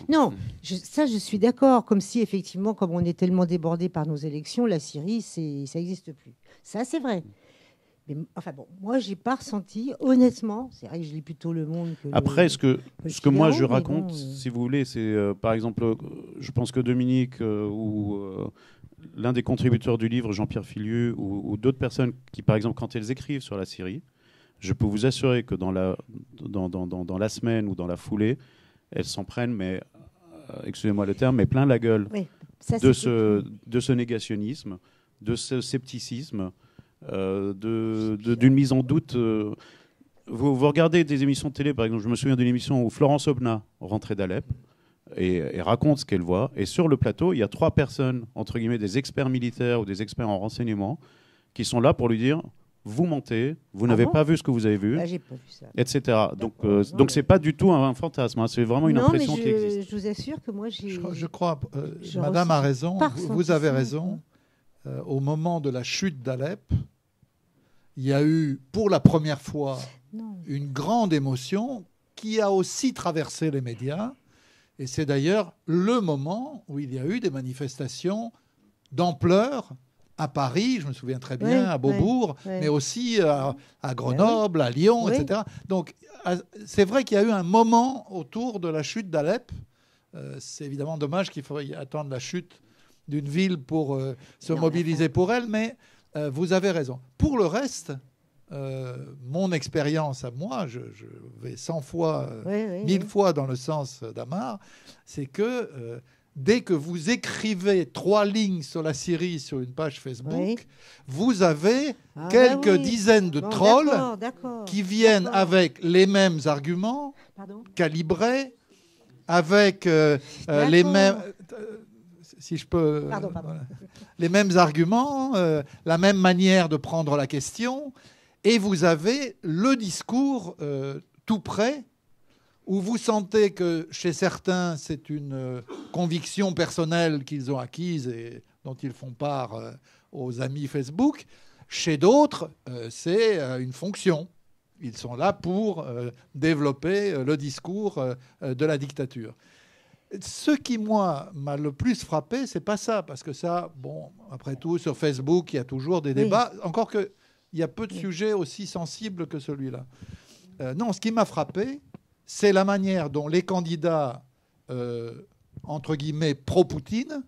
Non, ça, je suis d'accord. Comme si, effectivement, comme on est tellement débordé par nos élections, la Syrie, ça n'existe plus. Ça, c'est vrai. Mais, enfin bon, moi, j'ai pas ressenti, honnêtement, c'est vrai que je lis plutôt Le Monde que Après, ce que moi je raconte, bon, si vous voulez, c'est par exemple, je pense que Dominique ou l'un des contributeurs du livre, Jean-Pierre Filiu, ou d'autres personnes qui, par exemple, quand elles écrivent sur la Syrie, je peux vous assurer que dans la semaine ou dans la foulée, elles s'en prennent, mais excusez-moi le terme, mais plein la gueule de ce négationnisme, de ce scepticisme, d'une mise en doute. Vous regardez des émissions de télé, par exemple, je me souviens d'une émission où Florence Aubenas rentrait d'Alep et raconte ce qu'elle voit. Et sur le plateau, il y a 3 personnes, entre guillemets, des experts militaires ou des experts en renseignement, qui sont là pour lui dire « Vous mentez, vous n'avez pas vu ce que vous avez vu, j'ai pas vu ça. etc. » Donc c'est pas du tout un fantasme, hein, c'est vraiment une impression qui existe. Je vous assure que moi, je crois, Madame a raison, vous avez raison. Au moment de la chute d'Alep, il y a eu pour la première fois une grande émotion qui a aussi traversé les médias. Et c'est d'ailleurs le moment où il y a eu des manifestations d'ampleur à Paris, je me souviens très bien, à Beaubourg, mais aussi à Grenoble, à Lyon, etc. Donc c'est vrai qu'il y a eu un moment autour de la chute d'Alep. C'est évidemment dommage qu'il faille attendre la chute d'une ville pour se mobiliser pour elle, mais vous avez raison. Pour le reste, mon expérience à moi, je vais 100 fois, 1000 fois dans le sens d'Amar, c'est que dès que vous écrivez 3 lignes sur la Syrie sur une page Facebook, vous avez quelques dizaines de trolls qui viennent avec les mêmes arguments, calibrés, avec les mêmes... si je peux... les mêmes arguments, la même manière de prendre la question, et vous avez le discours tout prêt, où vous sentez que chez certains, c'est une conviction personnelle qu'ils ont acquise et dont ils font part aux amis Facebook. Chez d'autres, c'est une fonction. Ils sont là pour développer le discours de la dictature. Ce qui, moi, m'a le plus frappé, c'est pas ça. Parce que ça, bon, après tout, sur Facebook, il y a toujours des débats. Encore qu'il y a peu de sujets aussi sensibles que celui-là. Non, ce qui m'a frappé, c'est la manière dont les candidats, entre guillemets, pro-Poutine,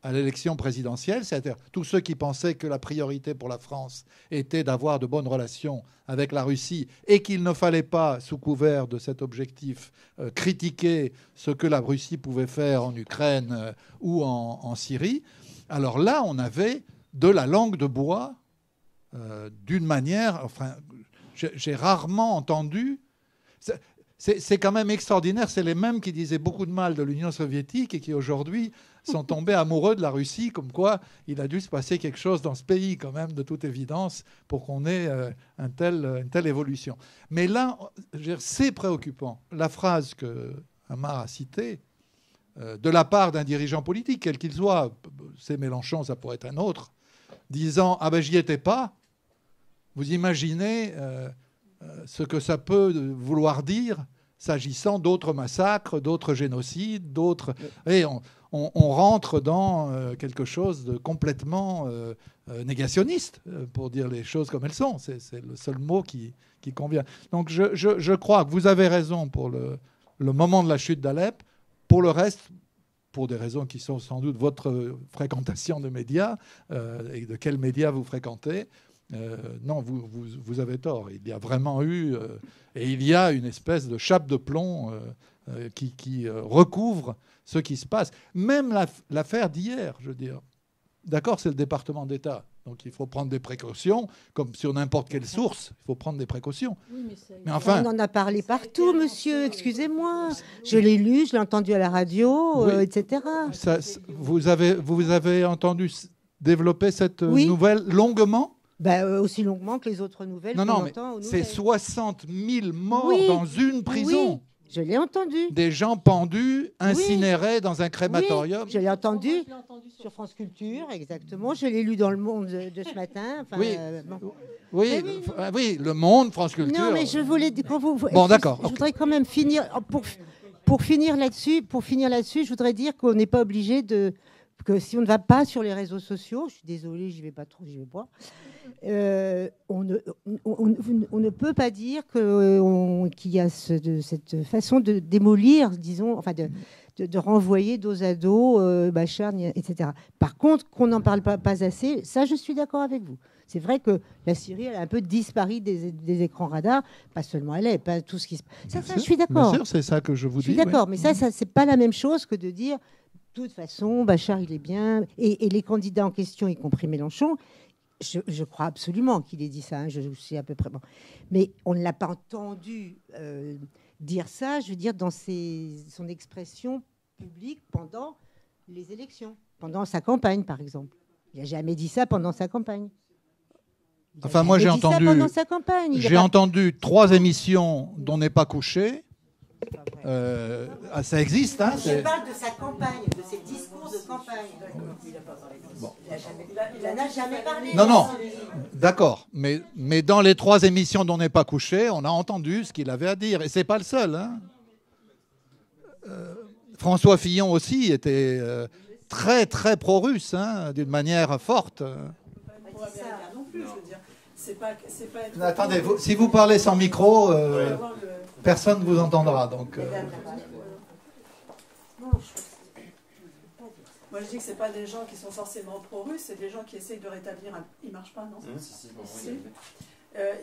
à l'élection présidentielle, c'est-à-dire tous ceux qui pensaient que la priorité pour la France était d'avoir de bonnes relations avec la Russie et qu'il ne fallait pas, sous couvert de cet objectif, critiquer ce que la Russie pouvait faire en Ukraine ou en Syrie. Alors là, on avait de la langue de bois d'une manière... Enfin, j'ai rarement entendu... C'est quand même extraordinaire. C'est les mêmes qui disaient beaucoup de mal de l'Union soviétique et qui aujourd'hui sont tombés amoureux de la Russie, comme quoi il a dû se passer quelque chose dans ce pays quand même, de toute évidence, pour qu'on ait une telle évolution. Mais là, c'est préoccupant. La phrase que Amar a citée, de la part d'un dirigeant politique, quel qu'il soit, c'est Mélenchon, ça pourrait être un autre, disant « Ah ben j'y étais pas », vous imaginez... ce que ça peut vouloir dire, s'agissant d'autres massacres, d'autres génocides, d'autres... Et on rentre dans quelque chose de complètement négationniste, pour dire les choses comme elles sont. C'est le seul mot qui convient. Donc je crois que vous avez raison pour le moment de la chute d'Alep. Pour le reste, pour des raisons qui sont sans doute votre fréquentation de médias et de quels médias vous fréquentez, non, vous avez tort. Il y a vraiment eu... et il y a une espèce de chape de plomb qui recouvre ce qui se passe. Même l'affaire d'hier, je veux dire. D'accord, c'est le département d'État. Donc il faut prendre des précautions, comme sur n'importe quelle source, il faut prendre des précautions. Oui, mais enfin, on en a parlé partout, monsieur, excusez-moi. Je l'ai lu, je l'ai entendu à la radio, oui, etc. Vous avez entendu développer cette nouvelle longuement? Aussi longuement que les autres nouvelles. Non, mais c'est 60 000 morts dans une prison. Oui. Je l'ai entendu. Des gens pendus, incinérés dans un crématorium. Oui, je l'ai entendu sur France Culture, exactement. Je l'ai lu dans Le Monde de ce matin. Enfin, oui, Le Monde, France Culture. Non, mais je voulais... Bon, d'accord. Je voudrais quand même finir... Pour finir là-dessus, je voudrais dire qu'on n'est pas obligé de... Que si on ne va pas sur les réseaux sociaux, je suis désolée, j'y vais pas trop, j'y vais pas. On ne peut pas dire qu'il y a cette façon de démolir, disons, enfin de renvoyer dos à dos Bachar, etc. Par contre, qu'on n'en parle pas assez, ça, je suis d'accord avec vous. C'est vrai que la Syrie, elle a un peu disparu des écrans radars, pas seulement elle, pas tout ce qui se passe. Ça, je suis d'accord. Bien sûr, c'est ça que je vous dis. Je suis d'accord, mais ça, c'est pas la même chose que de dire, de toute façon, Bachar, il est bien, et les candidats en question, y compris Mélenchon. Je crois absolument qu'il ait dit ça, je sais à peu près. Bon. Mais on ne l'a pas entendu dire ça, je veux dire, dans son expression publique pendant les élections, pendant sa campagne, par exemple. Il n'a jamais dit ça pendant sa campagne. Enfin, moi, j'ai entendu 3 émissions dont n'est pas couché. Ça existe, hein. Je parle de sa campagne, de ses discours de campagne. Bon. Il n'en a jamais parlé. Non, d'accord. Mais dans les 3 émissions dont n'est pas couché, on a entendu ce qu'il avait à dire. Et c'est pas le seul. Hein. François Fillon aussi était très, très pro-russe, hein, d'une manière forte. Attendez, si vous parlez sans micro... personne ne vous entendra, donc... Moi, je dis que ce n'est pas des gens qui sont forcément pro-russes, c'est des gens qui essayent de rétablir... Il ne marche pas, non? Si.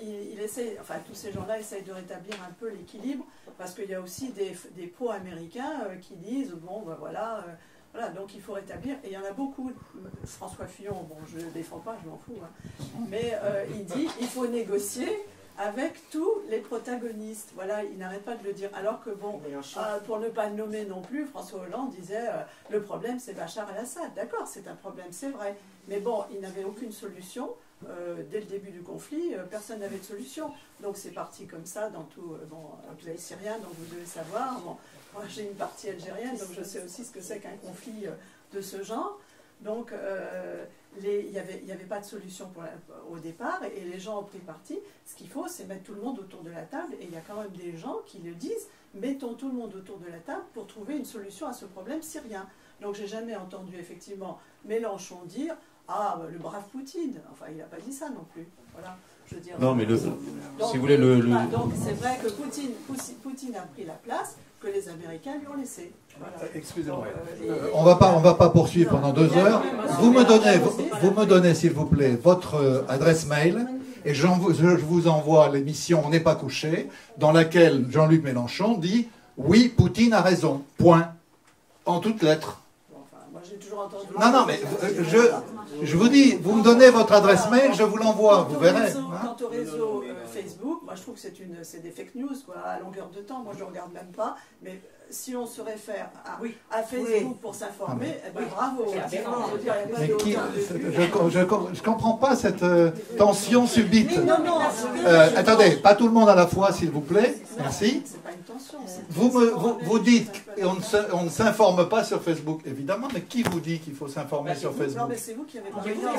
Il essaie, enfin, tous ces gens-là essayent de rétablir un peu l'équilibre, parce qu'il y a aussi des pro-américains qui disent, bon, ben voilà, donc il faut rétablir. Et il y en a beaucoup. François Fillon, bon, je ne le défends pas, je m'en fous, hein, mais il dit, il faut négocier avec tous les protagonistes. Voilà, il n'arrête pas de le dire. Alors que, bon, pour ne pas le nommer non plus, François Hollande disait le problème, c'est Bachar el-Assad. D'accord, c'est un problème, c'est vrai. Mais bon, il n'avait aucune solution. Dès le début du conflit, personne n'avait de solution. Donc c'est parti comme ça dans tout... vous êtes syrien, donc vous devez savoir. Bon, moi, j'ai une partie algérienne, donc je sais aussi ce que c'est qu'un conflit de ce genre. Donc, il n'y avait pas de solution au départ et les gens ont pris parti. Ce qu'il faut, c'est mettre tout le monde autour de la table. Et il y a quand même des gens qui le disent, mettons tout le monde autour de la table pour trouver une solution à ce problème syrien. Donc, j'ai jamais entendu effectivement Mélenchon dire « Ah, le brave Poutine ». Enfin, il n'a pas dit ça non plus. Voilà. Je veux dire, non, mais donc, si vous voulez le... Donc, c'est vrai que Poutine a pris la place que les Américains lui ont laissé. Voilà. Excusez-moi. On va pas poursuivre pendant 2 heures. Vous me donnez, s'il vous plaît, votre adresse mail et je vous envoie l'émission On n'est pas couché, dans laquelle Jean-Luc Mélenchon dit « Oui, Poutine a raison. Point. » En toutes lettres. Moi, j'ai toujours entendu... Non, mais je vous dis, vous me donnez votre adresse mail, je vous l'envoie, vous verrez. Quant au réseau Facebook, moi je trouve que c'est des fake news, quoi, à longueur de temps. Moi je ne regarde même pas, mais si on se réfère à Facebook pour s'informer, bravo. Je comprends pas cette tension subite. Attendez, pas tout le monde à la fois, s'il vous plaît. Merci. Vous dites qu'on ne s'informe pas sur Facebook, évidemment, mais qui vous dit qu'il faut s'informer sur Facebook?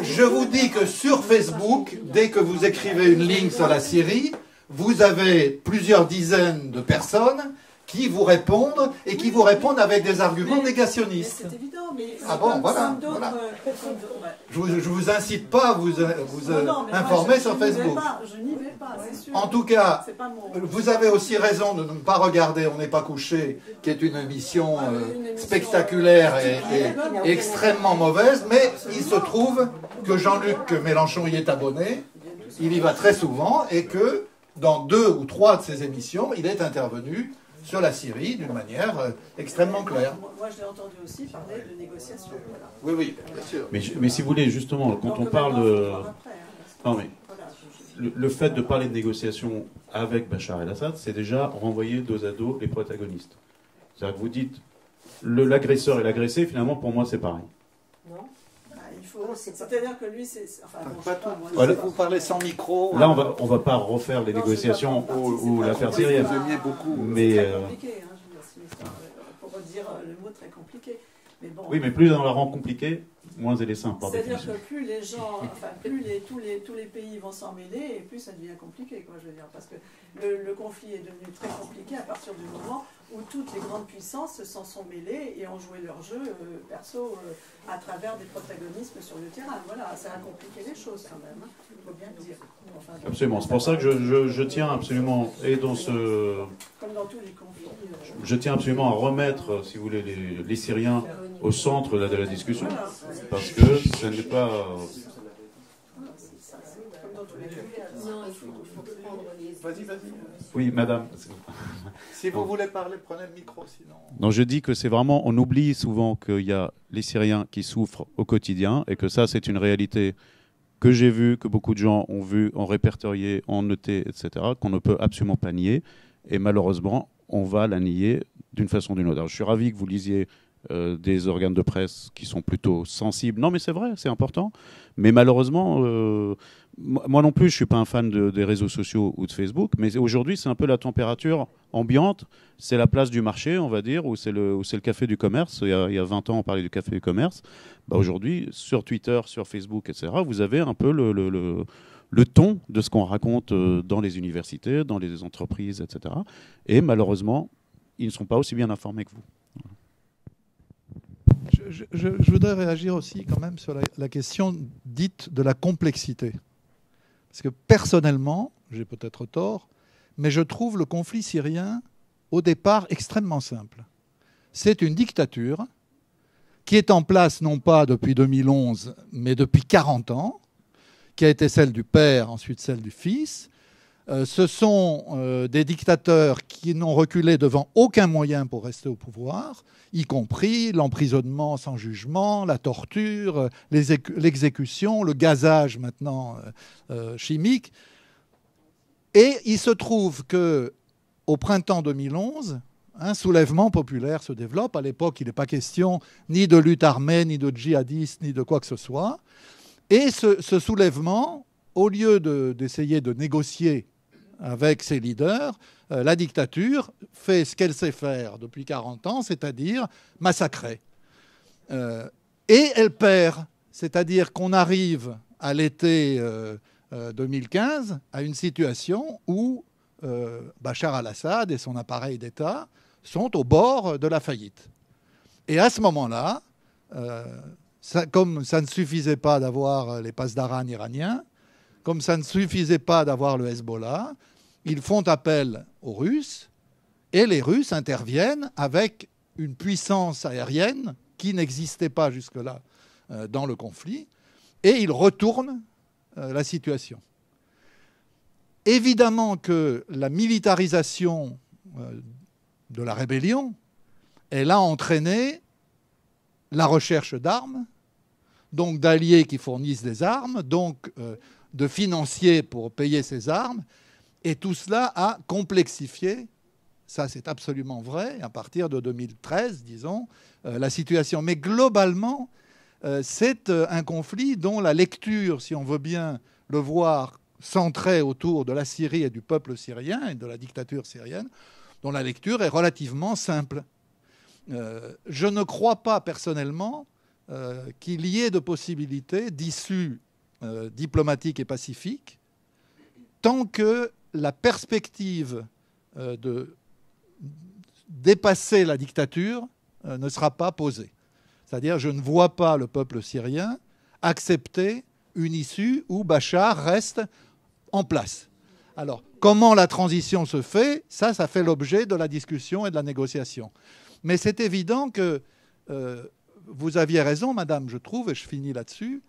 Je vous dis que sur Facebook, dès que vous écrivez une ligne sur la Syrie, vous avez plusieurs dizaines de personnes qui vous répondent et qui vous répondent avec des arguments négationnistes. C'est évident, mais ah bon, voilà. Je vous incite pas à vous informer sur Facebook. Je n'y vais pas, c'est sûr. En tout cas, vous avez aussi raison de ne pas regarder On n'est pas couché, qui est une émission spectaculaire et extrêmement mauvaise, mais il se trouve que Jean-Luc Mélenchon y est abonné, il y va très souvent, et que dans 2 ou 3 de ses émissions, il est intervenu sur la Syrie d'une manière extrêmement claire. Moi, je l'ai entendu aussi parler de négociations. Voilà. Oui, oui, bien sûr. Mais si vous voulez, justement, quand on parle de... Non, mais le fait de parler de négociations avec Bachar el-Assad, c'est déjà renvoyer dos à dos les protagonistes. C'est-à-dire que vous dites, l'agresseur et l'agressé, finalement, pour moi, c'est pareil. Non. C'est-à-dire que lui, c'est... Enfin, bon, pas tout. Voilà. Vous parlez sans micro. Là, on va pas refaire les négociations ou l'affaire syrienne. Mais c'est très compliqué, hein, pour dire le mot très compliqué. Mais bon, oui, mais plus on la rend compliquée, moins elle est simple. C'est-à-dire que plus les gens, enfin, plus tous les pays vont s'en mêler, et plus ça devient compliqué, quoi, je veux dire. Parce que le conflit est devenu très compliqué à partir du moment où toutes les grandes puissances s'en sont mêlées et ont joué leur jeu perso à travers des protagonismes sur le terrain. Voilà, ça a compliqué les choses quand même, hein, il faut bien le dire. Enfin, absolument, c'est pour ça que je tiens absolument, et dans ce... Comme dans tous les conflits. Je tiens absolument à remettre, si vous voulez, les Syriens au centre de la discussion, parce que ce n'est pas... Non, il faut prendre les... Vas-y. Oui, madame. Si vous voulez parler, prenez le micro, sinon... Non, je dis que c'est vraiment... On oublie souvent qu'il y a les Syriens qui souffrent au quotidien, et que ça, c'est une réalité que j'ai vue, que beaucoup de gens ont vue, ont répertorié, ont noté, etc., qu'on ne peut absolument pas nier. Et malheureusement, on va la nier d'une façon ou d'une autre. Alors, je suis ravi que vous lisiez des organes de presse qui sont plutôt sensibles. Non, mais c'est vrai, c'est important. Mais malheureusement, moi non plus, je ne suis pas un fan des réseaux sociaux ou de Facebook, mais aujourd'hui, c'est un peu la température ambiante. C'est la place du marché, on va dire, ou c'est le café du commerce. Il y a 20 ans, on parlait du café du commerce. Bah, aujourd'hui, sur Twitter, sur Facebook, etc., vous avez un peu le ton de ce qu'on raconte dans les universités, dans les entreprises, etc. Et malheureusement, ils ne sont pas aussi bien informés que vous. Je voudrais réagir aussi quand même sur la question dite de la complexité. Parce que personnellement, j'ai peut-être tort, mais je trouve le conflit syrien au départ extrêmement simple. C'est une dictature qui est en place non pas depuis 2011, mais depuis 40 ans, qui a été celle du père, ensuite celle du fils. Ce sont des dictateurs qui n'ont reculé devant aucun moyen pour rester au pouvoir, y compris l'emprisonnement sans jugement, la torture, l'exécution, le gazage maintenant chimique. Et il se trouve qu'au printemps 2011, un soulèvement populaire se développe. À l'époque, il n'est pas question ni de lutte armée, ni de djihadistes, ni de quoi que ce soit. Et ce soulèvement, au lieu d'essayer de négocier avec ses leaders, la dictature fait ce qu'elle sait faire depuis 40 ans, c'est-à-dire massacrer. Et elle perd, c'est-à-dire qu'on arrive à l'été 2015 à une situation où Bachar al-Assad et son appareil d'État sont au bord de la faillite. Et à ce moment-là, comme ça ne suffisait pas d'avoir les Pasdaran iraniens, comme ça ne suffisait pas d'avoir le Hezbollah, ils font appel aux Russes et les Russes interviennent avec une puissance aérienne qui n'existait pas jusque-là dans le conflit et ils retournent la situation. Évidemment que la militarisation de la rébellion, elle a entraîné la recherche d'armes, donc d'alliés qui fournissent des armes, donc de financiers pour payer ces armes. Et tout cela a complexifié, ça c'est absolument vrai, à partir de 2013, disons, la situation. Mais globalement, c'est un conflit dont la lecture, si on veut bien le voir, centrée autour de la Syrie et du peuple syrien et de la dictature syrienne, dont la lecture est relativement simple. Je ne crois pas personnellement qu'il y ait de possibilités d'issue diplomatique et pacifique tant que la perspective dépasser la dictature ne sera pas posée. C'est-à-dire, je ne vois pas le peuple syrien accepter une issue où Bachar reste en place. Alors, comment la transition se fait, ça fait l'objet de la discussion et de la négociation. Mais c'est évident que vous aviez raison, madame, je trouve, et je finis là-dessus,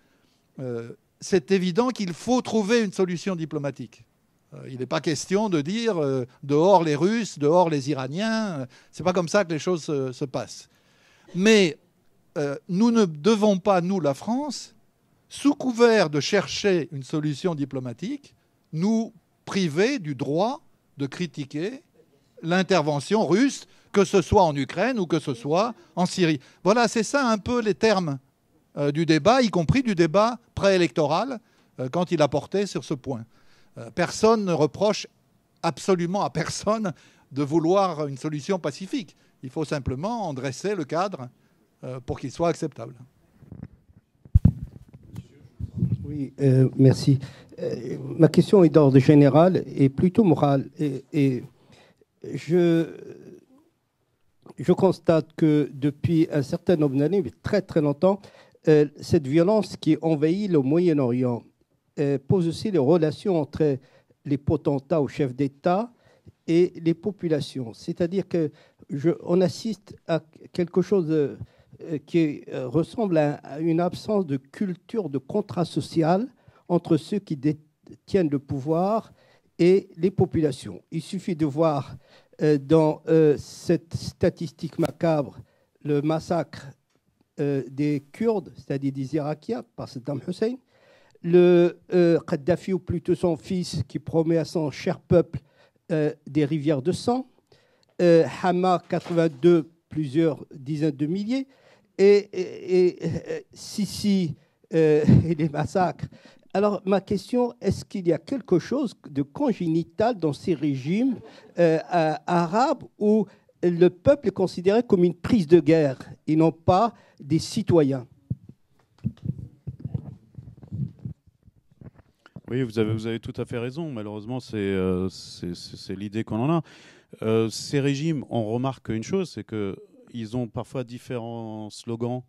c'est évident qu'il faut trouver une solution diplomatique. Il n'est pas question de dire dehors les Russes, dehors les Iraniens. Ce n'est pas comme ça que les choses se passent. Mais nous ne devons pas, nous, la France, sous couvert de chercher une solution diplomatique, nous priver du droit de critiquer l'intervention russe, que ce soit en Ukraine ou que ce soit en Syrie. Voilà, c'est ça un peu les termes du débat, y compris du débat préélectoral, quand il a porté sur ce point. Personne ne reproche absolument à personne de vouloir une solution pacifique. Il faut simplement en dresser le cadre pour qu'il soit acceptable. Oui, merci. Ma question est d'ordre général et plutôt morale. Et je constate que depuis un certain nombre d'années, mais très très longtemps, cette violence qui envahit le Moyen-Orient pose aussi les relations entre les potentats ou chefs d'État et les populations. C'est-à-dire qu'on assiste à quelque chose qui ressemble à une absence de culture de contrat social entre ceux qui détiennent le pouvoir et les populations. Il suffit de voir dans cette statistique macabre le massacre des Kurdes, c'est-à-dire des Irakiens, par Saddam Hussein, le Kadhafi, ou plutôt son fils, qui promet à son cher peuple des rivières de sang, Hama, 82, plusieurs dizaines de milliers, et Sisi et les massacres. Alors, ma question, est-ce qu'il y a quelque chose de congénital dans ces régimes arabes où le peuple est considéré comme une prise de guerre et non pas des citoyens? Oui, vous avez tout à fait raison. Malheureusement, c'est l'idée qu'on en a. Ces régimes, on remarque une chose, c'est qu'ils ont parfois différents slogans,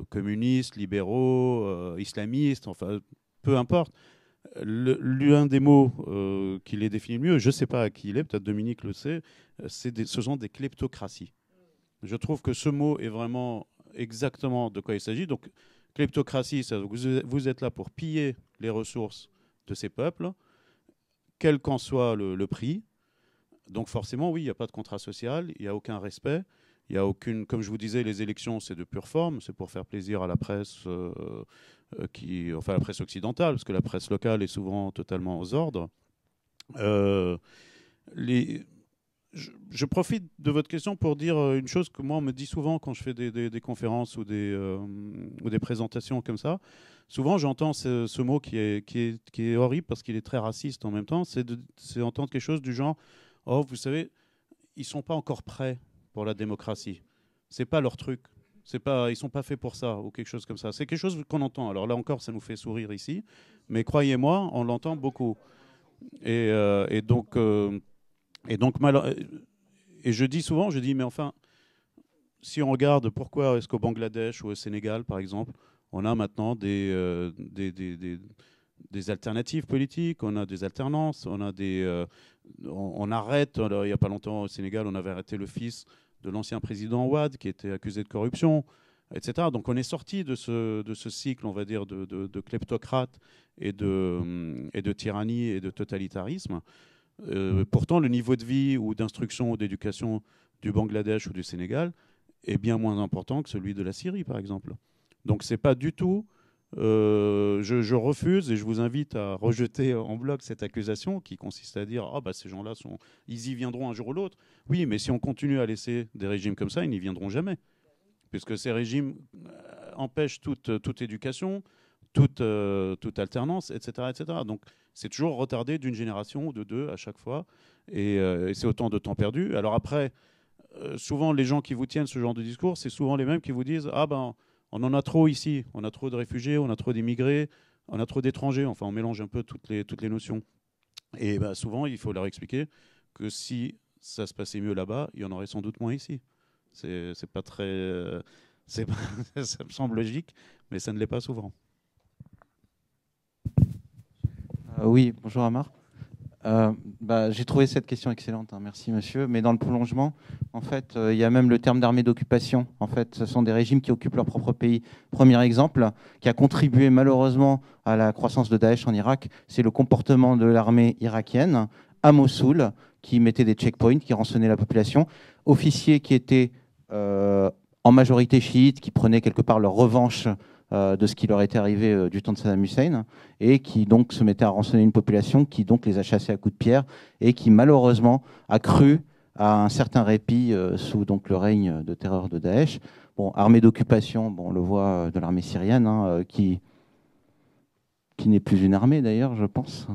communistes, libéraux, islamistes, enfin, peu importe. L'un des mots qui les définit le mieux, je ne sais pas à qui il est, peut-être Dominique le sait, ce sont des kleptocraties. Je trouve que ce mot est vraiment exactement de quoi il s'agit. Donc, kleptocratie, vous êtes là pour piller les ressources de ces peuples, quel qu'en soit le prix. Donc forcément, oui, il n'y a pas de contrat social, il n'y a aucun respect, il n'y a aucune... Comme je vous disais, les élections, c'est de pure forme, c'est pour faire plaisir à la presse, enfin la presse occidentale, parce que la presse locale est souvent totalement aux ordres. Je profite de votre question pour dire une chose que moi on me dit souvent quand je fais des conférences ou des présentations comme ça. Souvent j'entends ce mot qui est horrible parce qu'il est très raciste en même temps. C'est entendre quelque chose du genre « Oh, vous savez, ils ne sont pas encore prêts pour la démocratie. C'est pas leur truc. Ils ne sont pas faits pour ça » ou quelque chose comme ça. C'est quelque chose qu'on entend. Alors là encore, ça nous fait sourire ici. Mais croyez-moi, on l'entend beaucoup. Et donc, je dis souvent, mais enfin, si on regarde pourquoi est-ce qu'au Bangladesh ou au Sénégal, par exemple, on a maintenant des alternatives politiques, on a des alternances, on arrête, alors, il n'y a pas longtemps au Sénégal, on avait arrêté le fils de l'ancien président Ouad qui était accusé de corruption, etc. Donc on est sorti de ce cycle, on va dire, de kleptocrates et de tyrannie et de totalitarisme. Pourtant, le niveau de vie ou d'instruction ou d'éducation du Bangladesh ou du Sénégal est bien moins important que celui de la Syrie, par exemple. Donc, c'est pas du tout... je refuse et je vous invite à rejeter en bloc cette accusation qui consiste à dire « Ah, bah, ces gens-là, ils y viendront un jour ou l'autre. » Oui, mais si on continue à laisser des régimes comme ça, ils n'y viendront jamais. Puisque ces régimes empêchent toute éducation, toute alternance, etc., etc. Donc, c'est toujours retardé d'une génération ou de deux à chaque fois. Et c'est autant de temps perdu. Alors après, souvent, les gens qui vous tiennent ce genre de discours, c'est souvent les mêmes qui vous disent « Ah ben, on en a trop ici. On a trop de réfugiés, on a trop d'immigrés, on a trop d'étrangers. » Enfin, on mélange un peu toutes les notions. Et ben, souvent, il faut leur expliquer que si ça se passait mieux là-bas, il y en aurait sans doute moins ici. C'est pas très... ça me semble logique, mais ça ne l'est pas souvent. Oui, bonjour Amar. J'ai trouvé cette question excellente, hein, merci monsieur. Mais dans le prolongement, en fait, il y a même le terme d'armée d'occupation. En fait, ce sont des régimes qui occupent leur propre pays. Premier exemple, qui a contribué malheureusement à la croissance de Daesh en Irak, c'est le comportement de l'armée irakienne à Mossoul, qui mettait des checkpoints, qui rançonnait la population. Officiers qui étaient en majorité chiites, qui prenaient quelque part leur revanche de ce qui leur était arrivé du temps de Saddam Hussein, et qui donc se mettaient à rançonner une population qui donc les a chassés à coups de pierre, et qui malheureusement a cru à un certain répit sous donc le règne de terreur de Daesh. Bon, armée d'occupation, bon, on le voit de l'armée syrienne, hein, qui n'est plus une armée d'ailleurs, je pense.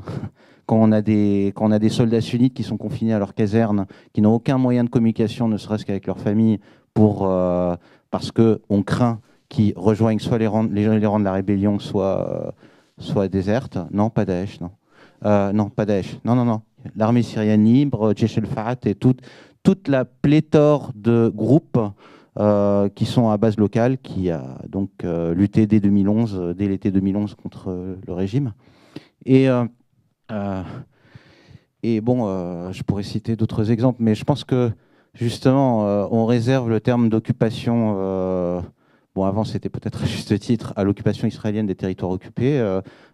Quand on a des soldats sunnites qui sont confinés à leur caserne, qui n'ont aucun moyen de communication, ne serait-ce qu'avec leur famille, parce qu'on craint qui rejoignent soit les rangs de la rébellion, soit désertes. Non, pas Daesh, non. Non, pas Daesh. Non. L'armée syrienne libre, Jaish el-Fat et toute la pléthore de groupes qui sont à base locale, qui a donc lutté dès l'été 2011 contre le régime. Et bon, je pourrais citer d'autres exemples, mais je pense que justement, on réserve le terme d'occupation. Bon, avant, c'était peut-être à juste titre à l'occupation israélienne des territoires occupés.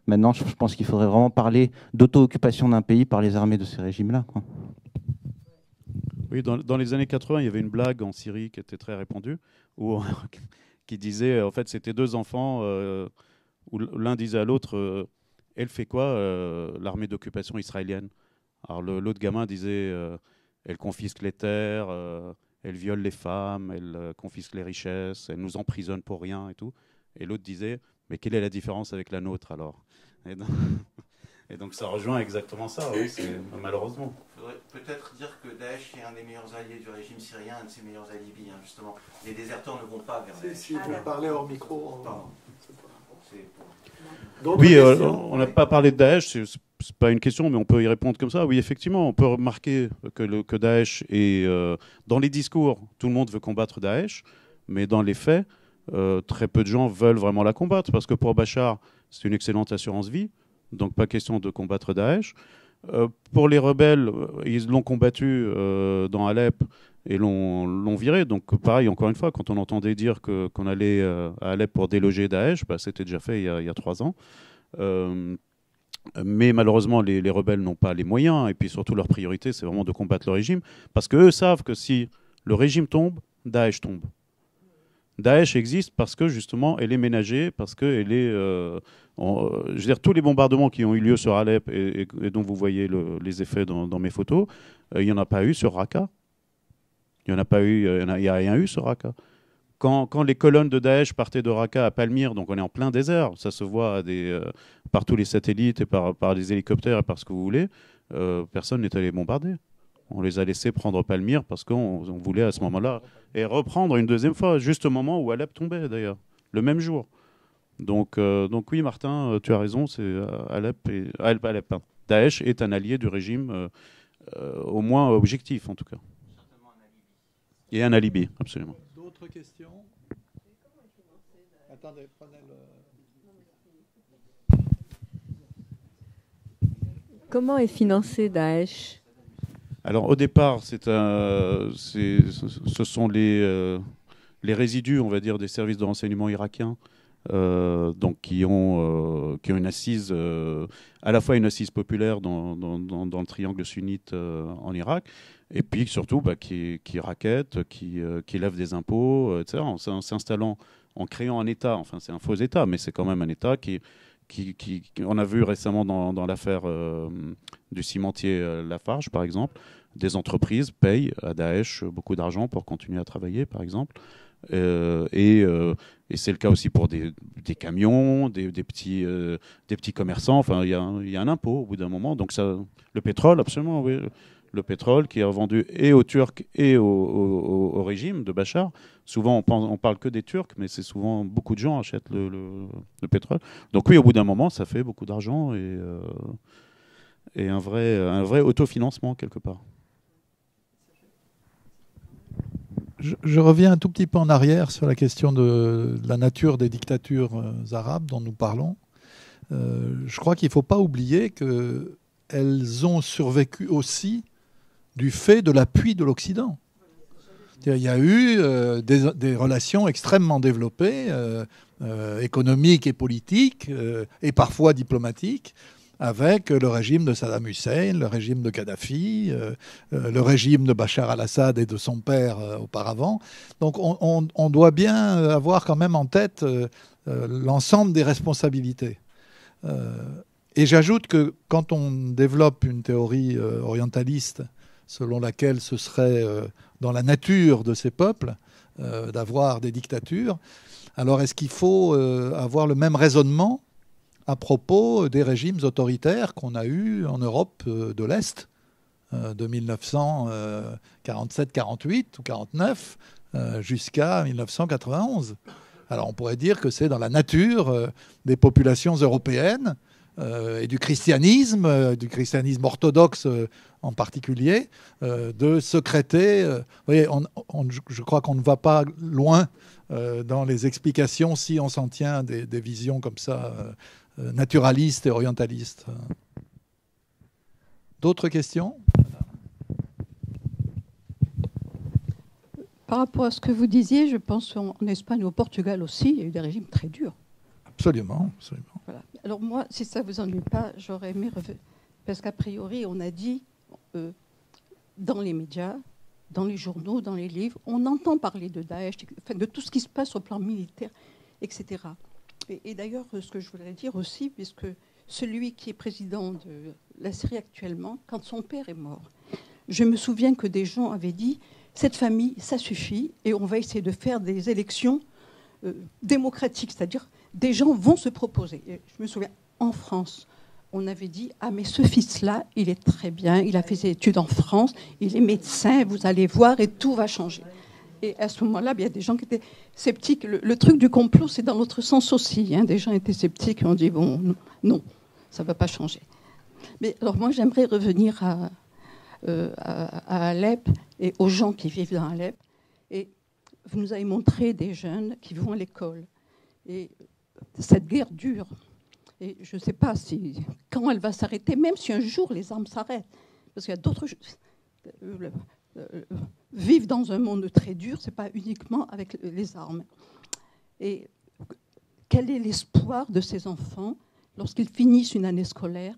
Maintenant, je pense qu'il faudrait vraiment parler d'auto-occupation d'un pays par les armées de ces régimes-là, quoi. Oui, dans les années 80, il y avait une blague en Syrie qui était très répandue, qui disait, en fait, c'était deux enfants, où l'un disait à l'autre, elle fait quoi, l'armée d'occupation israélienne? Alors l'autre gamin disait, elle confisque les terres, elle viole les femmes, elle confisque les richesses, elle nous emprisonne pour rien et tout. Et l'autre disait, mais quelle est la différence avec la nôtre alors? Et donc ça rejoint exactement ça, oui, malheureusement. Il faudrait peut-être dire que Daesh est un des meilleurs alliés du régime syrien, un de ses meilleurs alibis, hein, justement. Les déserteurs ne vont pas vers Daesh. Si vous parlez hors micro. Pardon. Oui, on n'a pas parlé de Daesh, c'est pas une question, mais on peut y répondre comme ça. Oui, effectivement, on peut remarquer que Daesh est... dans les discours, tout le monde veut combattre Daesh, mais dans les faits, très peu de gens veulent vraiment la combattre, parce que pour Bachar, c'est une excellente assurance vie, donc pas question de combattre Daesh. Pour les rebelles, ils l'ont combattu dans Alep et l'ont viré. Donc pareil, encore une fois, quand on entendait dire qu'on allait à Alep pour déloger Daesh, c'était déjà fait il y a 3 ans. Mais malheureusement, les rebelles n'ont pas les moyens, et puis surtout leur priorité, c'est vraiment de combattre le régime, parce qu'eux savent que si le régime tombe, Daesh tombe. Daesh existe parce que justement elle est ménagée, parce qu'elle est... je veux dire, tous les bombardements qui ont eu lieu sur Alep et dont vous voyez les effets dans mes photos, il n'y en a pas eu sur Raqqa. Il n'y a rien eu sur Raqqa. Quand les colonnes de Daesh partaient de Raqqa à Palmyre, donc on est en plein désert, ça se voit par tous les satellites et par les hélicoptères et par ce que vous voulez, personne n'est allé bombarder. On les a laissés prendre Palmyre parce qu'on voulait à ce moment-là et reprendre une deuxième fois, juste au moment où Alep tombait d'ailleurs, le même jour. Donc oui, Martin, tu as raison, c'est Alep, Daesh est un allié du régime, au moins objectif en tout cas. Et un alibi, absolument. D'autres questions? Attendez, prenez le... Comment est financé Daesh? Alors au départ, ce sont les résidus, on va dire, des services de renseignement irakiens, donc qui ont une assise, à la fois une assise populaire dans le triangle sunnite en Irak, et puis surtout qui rackettent, qui lèvent des impôts, etc. En s'installant, en créant un État, enfin c'est un faux État, mais c'est quand même un État qui on a vu récemment dans l'affaire du cimentier Lafarge, par exemple, des entreprises payent à Daesh beaucoup d'argent pour continuer à travailler, par exemple. Et c'est le cas aussi pour des camions, des petits commerçants. Enfin, il y a un impôt au bout d'un moment. Donc le pétrole, absolument, oui. Le pétrole qui est revendu et aux Turcs et au régime de Bachar. Souvent, on parle que des Turcs, mais c'est souvent beaucoup de gens achètent le pétrole. Donc oui, au bout d'un moment, ça fait beaucoup d'argent et un vrai autofinancement quelque part. Je reviens un tout petit peu en arrière sur la question de la nature des dictatures arabes dont nous parlons. Je crois qu'il ne faut pas oublier qu'elles ont survécu aussi du fait de l'appui de l'Occident. Il y a eu des relations extrêmement développées, économiques et politiques, et parfois diplomatiques, avec le régime de Saddam Hussein, le régime de Kadhafi, le régime de Bachar al-Assad et de son père auparavant. Donc on doit bien avoir quand même en tête l'ensemble des responsabilités. Et j'ajoute que quand on développe une théorie orientaliste selon laquelle ce serait dans la nature de ces peuples d'avoir des dictatures, alors est-ce qu'il faut avoir le même raisonnement à propos des régimes autoritaires qu'on a eus en Europe de l'Est de 1947-48 ou 49 jusqu'à 1991. Alors on pourrait dire que c'est dans la nature des populations européennes et du christianisme orthodoxe en particulier, de secréter. Vous voyez, je crois qu'on ne va pas loin dans les explications si on s'en tient à des visions comme ça, naturalistes et orientalistes. D'autres questions ? Par rapport à ce que vous disiez, je pense en Espagne ou au Portugal aussi, il y a eu des régimes très durs. Absolument, absolument. Voilà. Alors moi, si ça ne vous ennuie pas, j'aurais aimé parce qu'a priori, on a dit dans les médias, dans les journaux, dans les livres, on entend parler de Daesh, enfin, de tout ce qui se passe au plan militaire, etc. Et d'ailleurs, ce que je voudrais dire aussi, puisque celui qui est président de la Syrie actuellement, quand son père est mort, je me souviens que des gens avaient dit « cette famille, ça suffit, et on va essayer de faire des élections démocratiques », c'est-à-dire des gens vont se proposer. Et je me souviens, en France, on avait dit « ah mais ce fils-là, il est très bien, il a fait ses études en France, il est médecin, vous allez voir, et tout va changer ». Et à ce moment-là, il y a des gens qui étaient sceptiques. Le truc du complot, c'est dans l'autre sens aussi. Hein. Des gens étaient sceptiques et ont dit, bon, non, ça ne va pas changer. Mais alors moi, j'aimerais revenir à Alep et aux gens qui vivent dans Alep. Et vous nous avez montré des jeunes qui vont à l'école. Et cette guerre dure. Et je ne sais pas quand elle va s'arrêter, même si un jour les armes s'arrêtent. Parce qu'il y a d'autres choses. Vivre dans un monde très dur, ce n'est pas uniquement avec les armes. Et quel est l'espoir de ces enfants lorsqu'ils finissent une année scolaire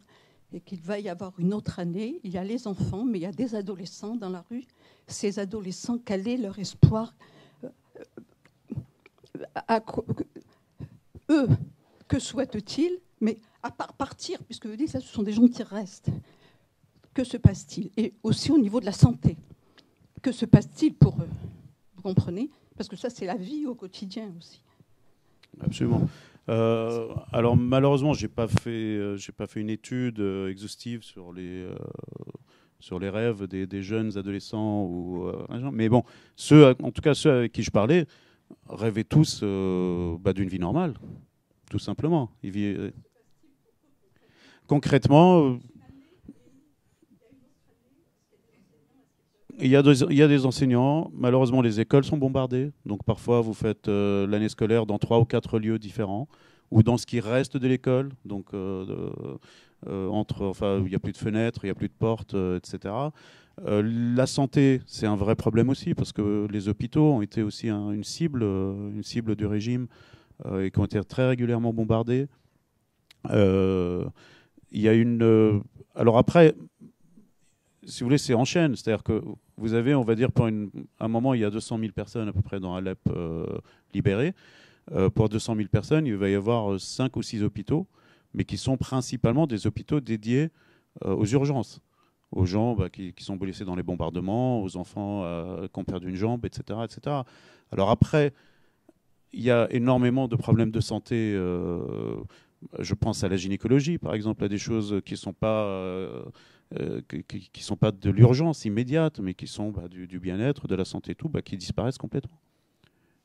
et qu'il va y avoir une autre année? Il y a les enfants, mais il y a des adolescents dans la rue. Ces adolescents, quel est leur espoir? Eux, que souhaitent-ils? Mais à part partir, puisque vous dites ça, ce sont des gens qui restent. Que se passe-t-il? Et aussi au niveau de la santé. Que se passe-t-il pour eux? Vous comprenez? Parce que ça, c'est la vie au quotidien aussi. Absolument. Alors malheureusement, j'ai pas fait une étude exhaustive sur les rêves des jeunes adolescents ou mais bon, en tout cas ceux avec qui je parlais rêvaient tous d'une vie normale, tout simplement. Concrètement. Il y a des enseignants. Malheureusement, les écoles sont bombardées. Donc parfois, vous faites l'année scolaire dans 3 ou 4 lieux différents, ou dans ce qui reste de l'école. Donc il n'y a plus de fenêtres, il n'y a plus de portes, etc. La santé, c'est un vrai problème aussi, parce que les hôpitaux ont été aussi une cible du régime et qui ont été très régulièrement bombardés. Il y a alors après, si vous voulez, c'est en chaîne. C'est-à-dire que vous avez, on va dire, à un moment, il y a 200 000 personnes à peu près dans Alep libérées. Pour 200 000 personnes, il va y avoir 5 ou 6 hôpitaux, mais qui sont principalement des hôpitaux dédiés aux urgences, aux gens qui sont blessés dans les bombardements, aux enfants qui ont perdu une jambe, etc., etc. Alors après, il y a énormément de problèmes de santé. Je pense à la gynécologie, par exemple, à des choses qui ne sont pas... qui sont pas de l'urgence immédiate, mais qui sont du bien-être, de la santé et tout, qui disparaissent complètement.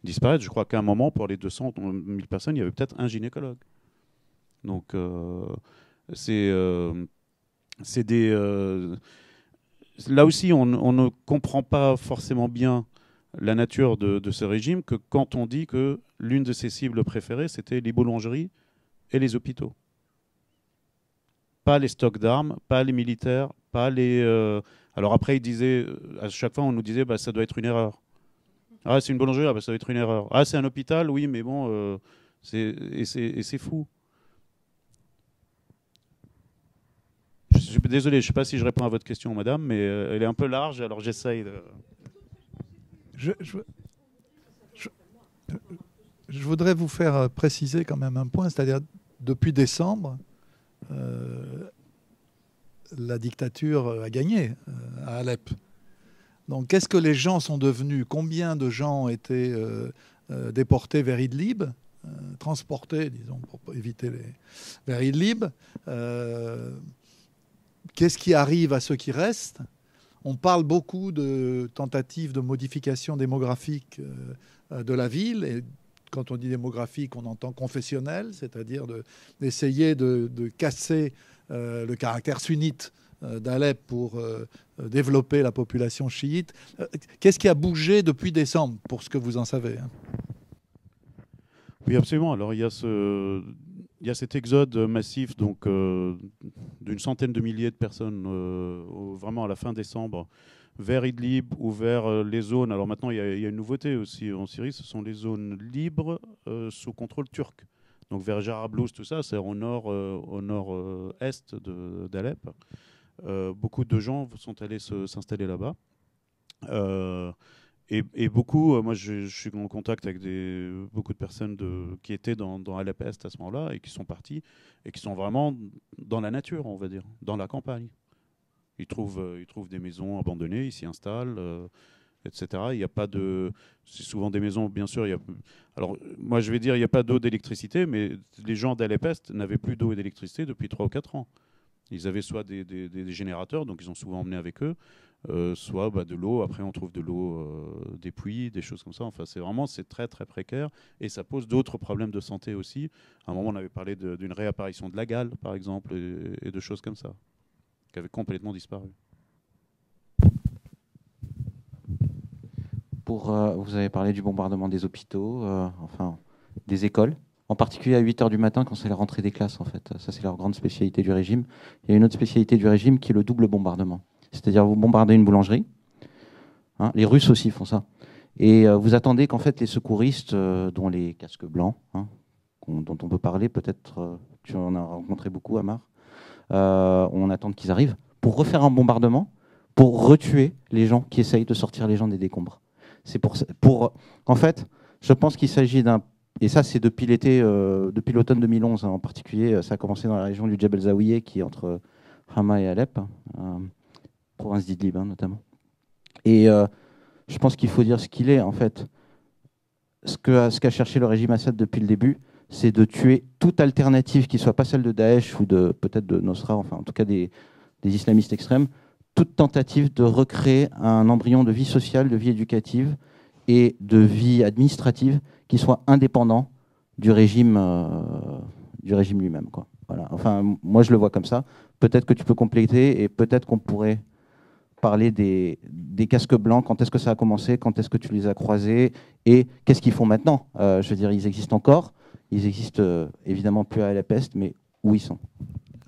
Disparaissent, je crois qu'à un moment, pour les 200 000 personnes, il y avait peut-être un gynécologue. Donc, c'est des... là aussi, on ne comprend pas forcément bien la nature de ce régime que quand on dit que l'une de ses cibles préférées, c'était les boulangeries et les hôpitaux. Pas les stocks d'armes, pas les militaires, pas les... Alors après, il disait, à chaque fois, on nous disait, ça doit être une erreur. Ah, c'est une boulangerie, ça doit être une erreur. Ah, c'est un hôpital, oui, mais bon, c'est fou. Je suis désolé, je ne sais pas si je réponds à votre question, madame, mais elle est un peu large, alors j'essaye de... Je voudrais vous faire préciser quand même un point, c'est-à-dire depuis décembre, la dictature a gagné à Alep. Donc qu'est-ce que les gens sont devenus? Combien de gens ont été déportés vers Idlib, transportés, disons, pour éviter vers Idlib? Qu'est-ce qui arrive à ceux qui restent? On parle beaucoup de tentatives de modification démographique de la ville. Et quand on dit démographique, on entend confessionnel, c'est-à-dire d'essayer de casser le caractère sunnite d'Alep pour développer la population chiite. Qu'est-ce qui a bougé depuis décembre, pour ce que vous en savez, hein? Oui, absolument. Alors, il y a cet exode massif donc d'une centaine de milliers de personnes vraiment à la fin décembre vers Idlib ou vers les zones. Alors maintenant, il y a une nouveauté aussi en Syrie, ce sont les zones libres sous contrôle turc. Donc vers Jarablus, tout ça, c'est au nord-est d'Alep. Beaucoup de gens sont allés s'installer là-bas. Et beaucoup, moi je suis en contact avec beaucoup de personnes qui étaient dans Alep Est à ce moment-là et qui sont partis et qui sont vraiment dans la nature, on va dire, dans la campagne. Ils trouvent des maisons abandonnées, ils s'y installent, etc. Il n'y a pas de... C'est souvent des maisons, bien sûr. Alors moi je vais dire, il n'y a pas d'eau, d'électricité, mais les gens d'Alep Est n'avaient plus d'eau et d'électricité depuis 3 ou 4 ans. Ils avaient soit des générateurs, donc ils ont souvent emmené avec eux, soit de l'eau. Après, on trouve de l'eau des puits, des choses comme ça. Enfin, c'est très, très précaire. Et ça pose d'autres problèmes de santé aussi. À un moment, on avait parlé d'une réapparition de la gale, par exemple, et de choses comme ça, qui avaient complètement disparu. Vous avez parlé du bombardement des hôpitaux, enfin, des écoles. En particulier à 8h du matin, quand c'est la rentrée des classes, en fait. Ça, c'est leur grande spécialité du régime. Il y a une autre spécialité du régime qui est le double bombardement. C'est-à-dire, vous bombardez une boulangerie. Hein, les Russes aussi font ça. Et vous attendez qu'en fait, les secouristes, dont les casques blancs, dont on peut parler, peut-être, tu en as rencontré beaucoup, Amar, on attend qu'ils arrivent pour refaire un bombardement, pour retuer les gens qui essayent de sortir les gens des décombres. C'est en fait, je pense qu'il s'agit d'un... Et ça, c'est depuis l'automne 2011 en particulier. Ça a commencé dans la région du Jebel Zawiya, qui est entre Hama et Alep, province d'Idlib notamment. Et je pense qu'il faut dire ce qu'il est, en fait. Ce qu'a cherché le régime Assad depuis le début, c'est de tuer toute alternative qui ne soit pas celle de Daesh ou peut-être de Nosra, enfin en tout cas des islamistes extrêmes, toute tentative de recréer un embryon de vie sociale, de vie éducative et de vie administrative qui soit indépendant du régime lui-même, quoi. Voilà. Enfin, moi, je le vois comme ça. Peut-être que tu peux compléter et peut-être qu'on pourrait parler des casques blancs. Quand est-ce que ça a commencé? Quand est-ce que tu les as croisés? Et qu'est-ce qu'ils font maintenant? Je veux dire, ils existent encore. Ils existent évidemment plus à Alep Est, mais où ils sont?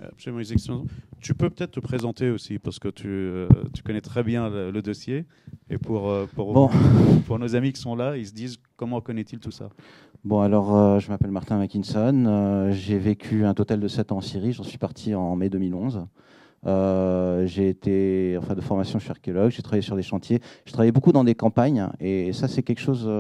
Absolument, ils existent. Tu peux peut-être te présenter aussi, parce que tu connais très bien le dossier. Et pour nos amis qui sont là, ils se disent comment connaît-il tout ça? Bon, alors, je m'appelle Martin Mackinson. J'ai vécu un total de 7 ans en Syrie. J'en suis parti en mai 2011. J'ai été, de formation, je suis archéologue. J'ai travaillé sur des chantiers. J'ai travaillé beaucoup dans des campagnes. Et ça, c'est quelque chose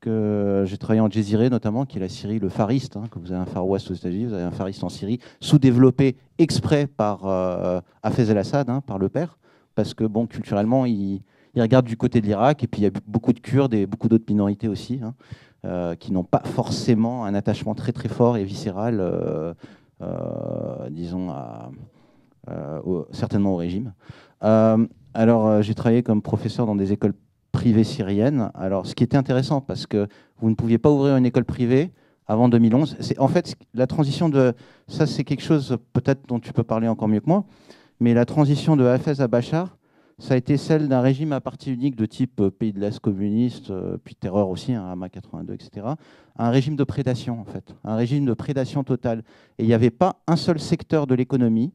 que j'ai travaillé en Djéziré, notamment, qui est la Syrie, le Far East, que vous avez un Far West aux États-Unis, vous avez un Far East en Syrie, sous-développé exprès par Hafez el-Assad, par le père, parce que, bon, culturellement, il regarde du côté de l'Irak, et puis il y a beaucoup de Kurdes et beaucoup d'autres minorités aussi, qui n'ont pas forcément un attachement très très fort et viscéral, disons, certainement au régime. Alors, j'ai travaillé comme professeur dans des écoles privées syriennes. Alors, ce qui était intéressant, parce que vous ne pouviez pas ouvrir une école privée avant 2011. En fait, la transition de... Ça, c'est quelque chose peut-être dont tu peux parler encore mieux que moi, mais la transition de Hafez à Bachar, ça a été celle d'un régime à parti unique de type pays de l'Est communiste, puis terreur aussi, hein, AMA 82, etc. Un régime de prédation, en fait, un régime de prédation totale. Et il n'y avait pas un seul secteur de l'économie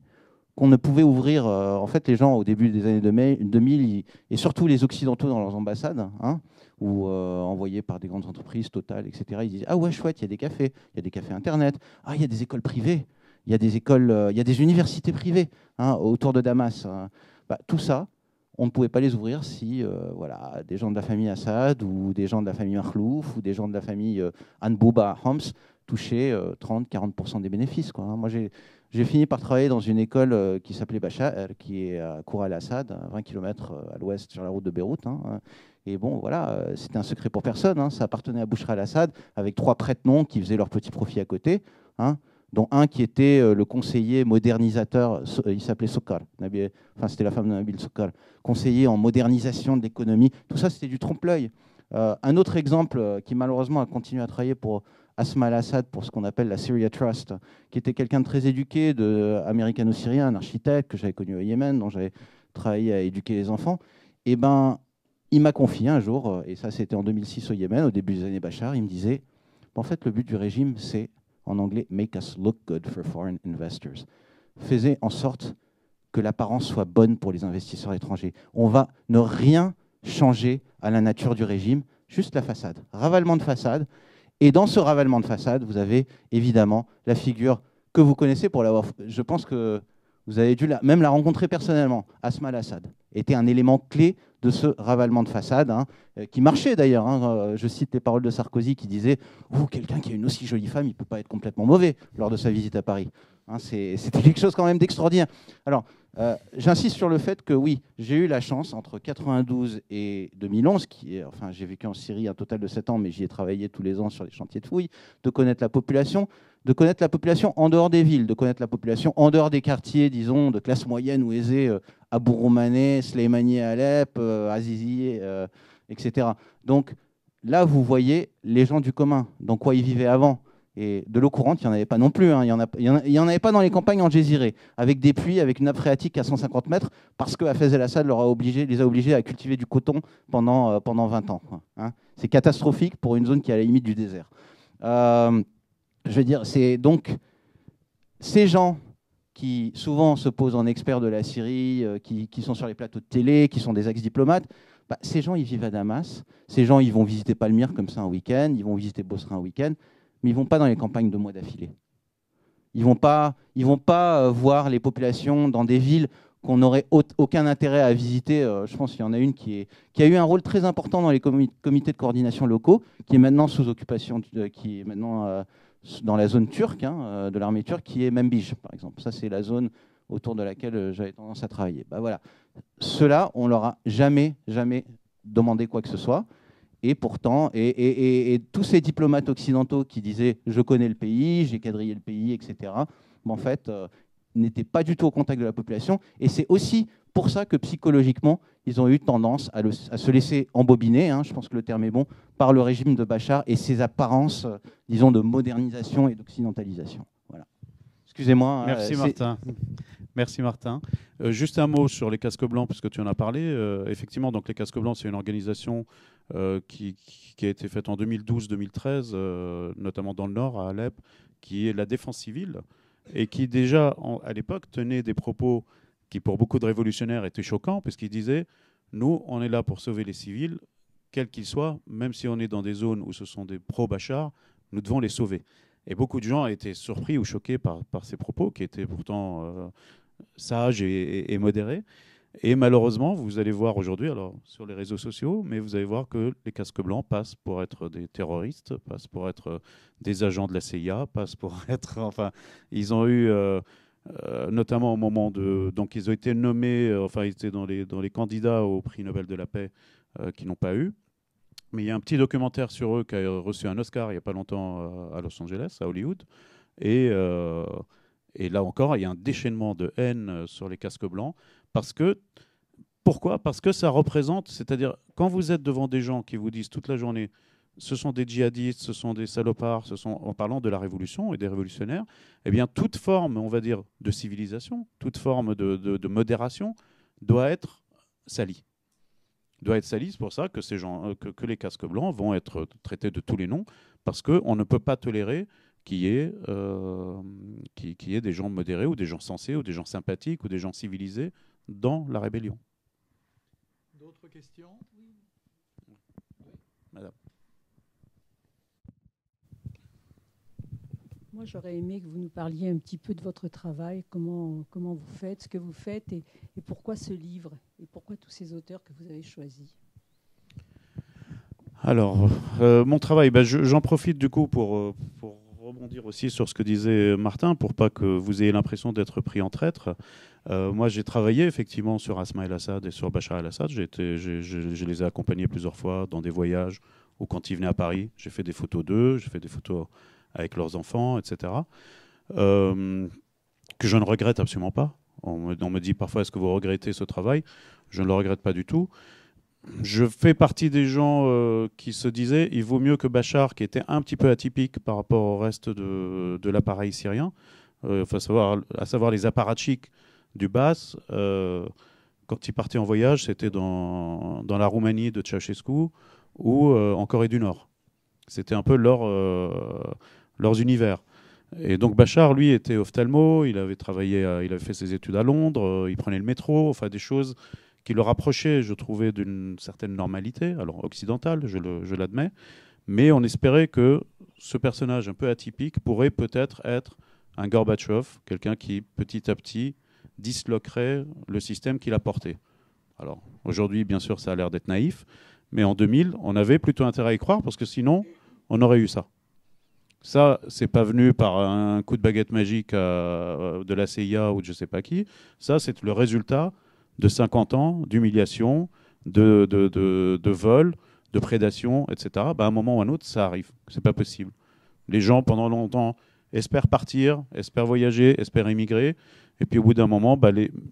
qu'on ne pouvait ouvrir. En fait, les gens, au début des années 2000, et surtout les Occidentaux dans leurs ambassades, hein, ou envoyés par des grandes entreprises, Total, etc., ils disaient « Ah ouais, chouette, il y a des cafés Internet, ah, il y a des écoles privées, il y a des écoles, il y a des universités privées hein, autour de Damas. » Tout ça, on ne pouvait pas les ouvrir si voilà, des gens de la famille Assad ou des gens de la famille Makhlouf ou des gens de la famille Anbouba Homs touchaient 30-40% des bénéfices, quoi, hein. Moi, j'ai fini par travailler dans une école qui s'appelait Bachar, qui est à Koura al-Assad, à 20 km à l'ouest sur la route de Beyrouth. Hein. Et bon, voilà, c'était un secret pour personne. Hein. Ça appartenait à Bouchra al-Assad, avec 3 prête-noms qui faisaient leur petit profit à côté, hein, dont un qui était le conseiller modernisateur, il s'appelait Sokar, enfin c'était la femme de Nabil Sokar, conseiller en modernisation de l'économie. Tout ça, c'était du trompe-l'œil. Un autre exemple qui malheureusement a continué à travailler pour Asma al-Assad pour ce qu'on appelle la Syria Trust, qui était quelqu'un de très éduqué, américano-syrien, un architecte que j'avais connu au Yémen, dont j'avais travaillé à éduquer les enfants. Et ben, il m'a confié un jour, et ça c'était en 2006 au Yémen, au début des années Bachar, il me disait, en fait le but du régime c'est, en anglais, make us look good for foreign investors. Faisait en sorte que l'apparence soit bonne pour les investisseurs étrangers. On va ne rien changer à la nature du régime, juste la façade, ravalement de façade. Et dans ce ravalement de façade, vous avez évidemment la figure que vous connaissez pour l'avoir. Je pense que vous avez dû même la rencontrer personnellement. Asma al-Assad était un élément clé de ce ravalement de façade, hein, qui marchait d'ailleurs. Hein. Je cite les paroles de Sarkozy qui disait « quelqu'un qui a une aussi jolie femme, il ne peut pas être complètement mauvais » lors de sa visite à Paris. Hein, c'était quelque chose quand même d'extraordinaire. Alors, j'insiste sur le fait que oui, j'ai eu la chance entre 92 et 2011, enfin j'ai vécu en Syrie un total de 7 ans, mais j'y ai travaillé tous les ans sur les chantiers de fouilles, de connaître la population en dehors des villes, de connaître la population en dehors des quartiers, disons, de classe moyenne ou aisée, Abou Roumané, Slimani à Alep, Azizi, etc. Donc là, vous voyez les gens du commun, dans quoi ils vivaient avant. Et de l'eau courante, il n'y en avait pas non plus. Hein. Il n'y en avait pas dans les campagnes enjézirées, avec des pluies, avec une nappe phréatique à 150 mètres, parce que Hafez el-Assad les a obligés à cultiver du coton pendant 20 ans. Hein. C'est catastrophique pour une zone qui est à la limite du désert. Je veux dire, c'est donc ces gens qui souvent se posent en experts de la Syrie, qui sont sur les plateaux de télé, qui sont des ex-diplomates, ces gens, ils vivent à Damas. Ces gens, ils vont visiter Palmyre comme ça un week-end, ils vont visiter Bosra un week-end, mais ils ne vont pas dans les campagnes 2 mois d'affilée. Ils vont pas voir les populations dans des villes qu'on n'aurait aucun intérêt à visiter. Je pense qu'il y en a une qui a eu un rôle très important dans les comités de coordination locaux, qui est maintenant sous occupation, qui est maintenant dans la zone turque, hein, de l'armée turque, qui est Membij, par exemple. Ça, c'est la zone autour de laquelle j'avais tendance à travailler. Voilà. Ceux-là, on ne leur a jamais demandé quoi que ce soit. Et pourtant, et tous ces diplomates occidentaux qui disaient « je connais le pays, j'ai quadrillé le pays, etc. », en fait, n'étaient pas du tout au contact de la population. Et c'est aussi pour ça que psychologiquement, ils ont eu tendance à se laisser embobiner, hein, je pense que le terme est bon, par le régime de Bachar et ses apparences, disons, de modernisation et d'occidentalisation. Voilà. Excusez-moi. Merci Martin. Merci Martin. Juste un mot sur les casques blancs, puisque tu en as parlé. Effectivement, donc les casques blancs, c'est une organisation qui a été faite en 2012-2013, notamment dans le Nord, à Alep, qui est la défense civile, et qui déjà, à l'époque, tenait des propos qui, pour beaucoup de révolutionnaires, étaient choquants, puisqu'ils disaient « Nous, on est là pour sauver les civils, quels qu'ils soient, même si on est dans des zones où ce sont des pro-Bachar, nous devons les sauver. » Et beaucoup de gens étaient surpris ou choqués par ces propos, qui étaient pourtant sages et modérés. Et malheureusement, vous allez voir aujourd'hui, alors sur les réseaux sociaux, mais vous allez voir que les casques blancs passent pour être des terroristes, passent pour être des agents de la CIA, passent pour être... Enfin, ils ont eu... notamment au moment de... Donc, ils ont été nommés... Enfin, ils étaient dans les candidats au prix Nobel de la paix qui n'ont pas eu. Mais il y a un petit documentaire sur eux qui a reçu un Oscar il n'y a pas longtemps à Los Angeles, à Hollywood. Et là encore, il y a un déchaînement de haine sur les casques blancs. Pourquoi ? Parce que ça représente... C'est-à-dire, quand vous êtes devant des gens qui vous disent toute la journée ce sont des djihadistes, ce sont des salopards, en parlant de la révolution et des révolutionnaires, eh bien, toute forme, on va dire, de civilisation, toute forme de modération doit être sali. Doit être sali, c'est pour ça que ces gens, que les casques blancs vont être traités de tous les noms, parce qu'on ne peut pas tolérer qu'il y ait des gens modérés ou des gens sensés ou des gens sympathiques ou des gens civilisés dans la rébellion. D'autres questions? Madame. Moi, j'aurais aimé que vous nous parliez un petit peu de votre travail, comment vous faites, ce que vous faites et pourquoi ce livre et pourquoi tous ces auteurs que vous avez choisis. Alors, mon travail, j'en profite du coup pour rebondir aussi sur ce que disait Martin, pour pas que vous ayez l'impression d'être pris en traître. Moi, j'ai travaillé effectivement sur Asma el-Assad et sur Bachar el-Assad. Je les ai accompagnés plusieurs fois dans des voyages ou quand ils venaient à Paris. J'ai fait des photos d'eux, j'ai fait des photos avec leurs enfants, etc. Que je ne regrette absolument pas. On me dit parfois, est-ce que vous regrettez ce travail? Je ne le regrette pas du tout. Je fais partie des gens qui se disaient il vaut mieux que Bachar, qui était un petit peu atypique par rapport au reste de l'appareil syrien, à savoir les apparatchiks du Bas, quand ils partaient en voyage, c'était dans la Roumanie de Ceausescu ou en Corée du Nord. C'était un peu leurs univers. Et donc Bachar, lui, était ophtalmo, il avait fait ses études à Londres, il prenait le métro, enfin des choses qui le rapprochaient, je trouvais, d'une certaine normalité, alors occidentale, je l'admets, mais on espérait que ce personnage un peu atypique pourrait peut-être être un Gorbatchev, quelqu'un qui, petit à petit, disloquerait le système qu'il a porté. Alors, aujourd'hui, bien sûr, ça a l'air d'être naïf, mais en 2000, on avait plutôt intérêt à y croire, parce que sinon, on aurait eu ça. Ça, c'est pas venu par un coup de baguette magique de la CIA ou de je sais pas qui. Ça, c'est le résultat de 50 ans d'humiliation, de vol, de prédation, etc. À un moment ou à un autre, ça arrive. C'est pas possible. Les gens, pendant longtemps, espèrent partir, espèrent voyager, espèrent émigrer. Et puis, au bout d'un moment,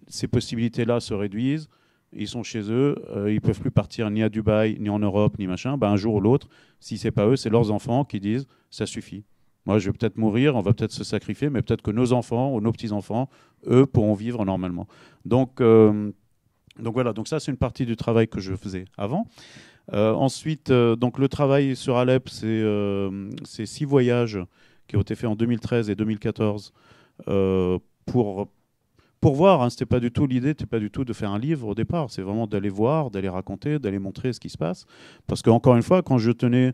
ces possibilités-là se réduisent. Ils sont chez eux. Ils ne peuvent plus partir ni à Dubaï, ni en Europe, ni machin. Un jour ou l'autre, si ce n'est pas eux, c'est leurs enfants qui disent « ça suffit ». Moi, je vais peut-être mourir, on va peut-être se sacrifier, mais peut-être que nos enfants ou nos petits-enfants, eux, pourront vivre normalement. Donc voilà, donc ça, c'est une partie du travail que je faisais avant. Ensuite, donc le travail sur Alep, c'est 6 voyages qui ont été faits en 2013 et 2014 pour voir. C'était pas du tout l'idée, c'était pas du tout de faire un livre au départ. C'est vraiment d'aller voir, d'aller raconter, d'aller montrer ce qui se passe. Parce qu'encore une fois, quand je tenais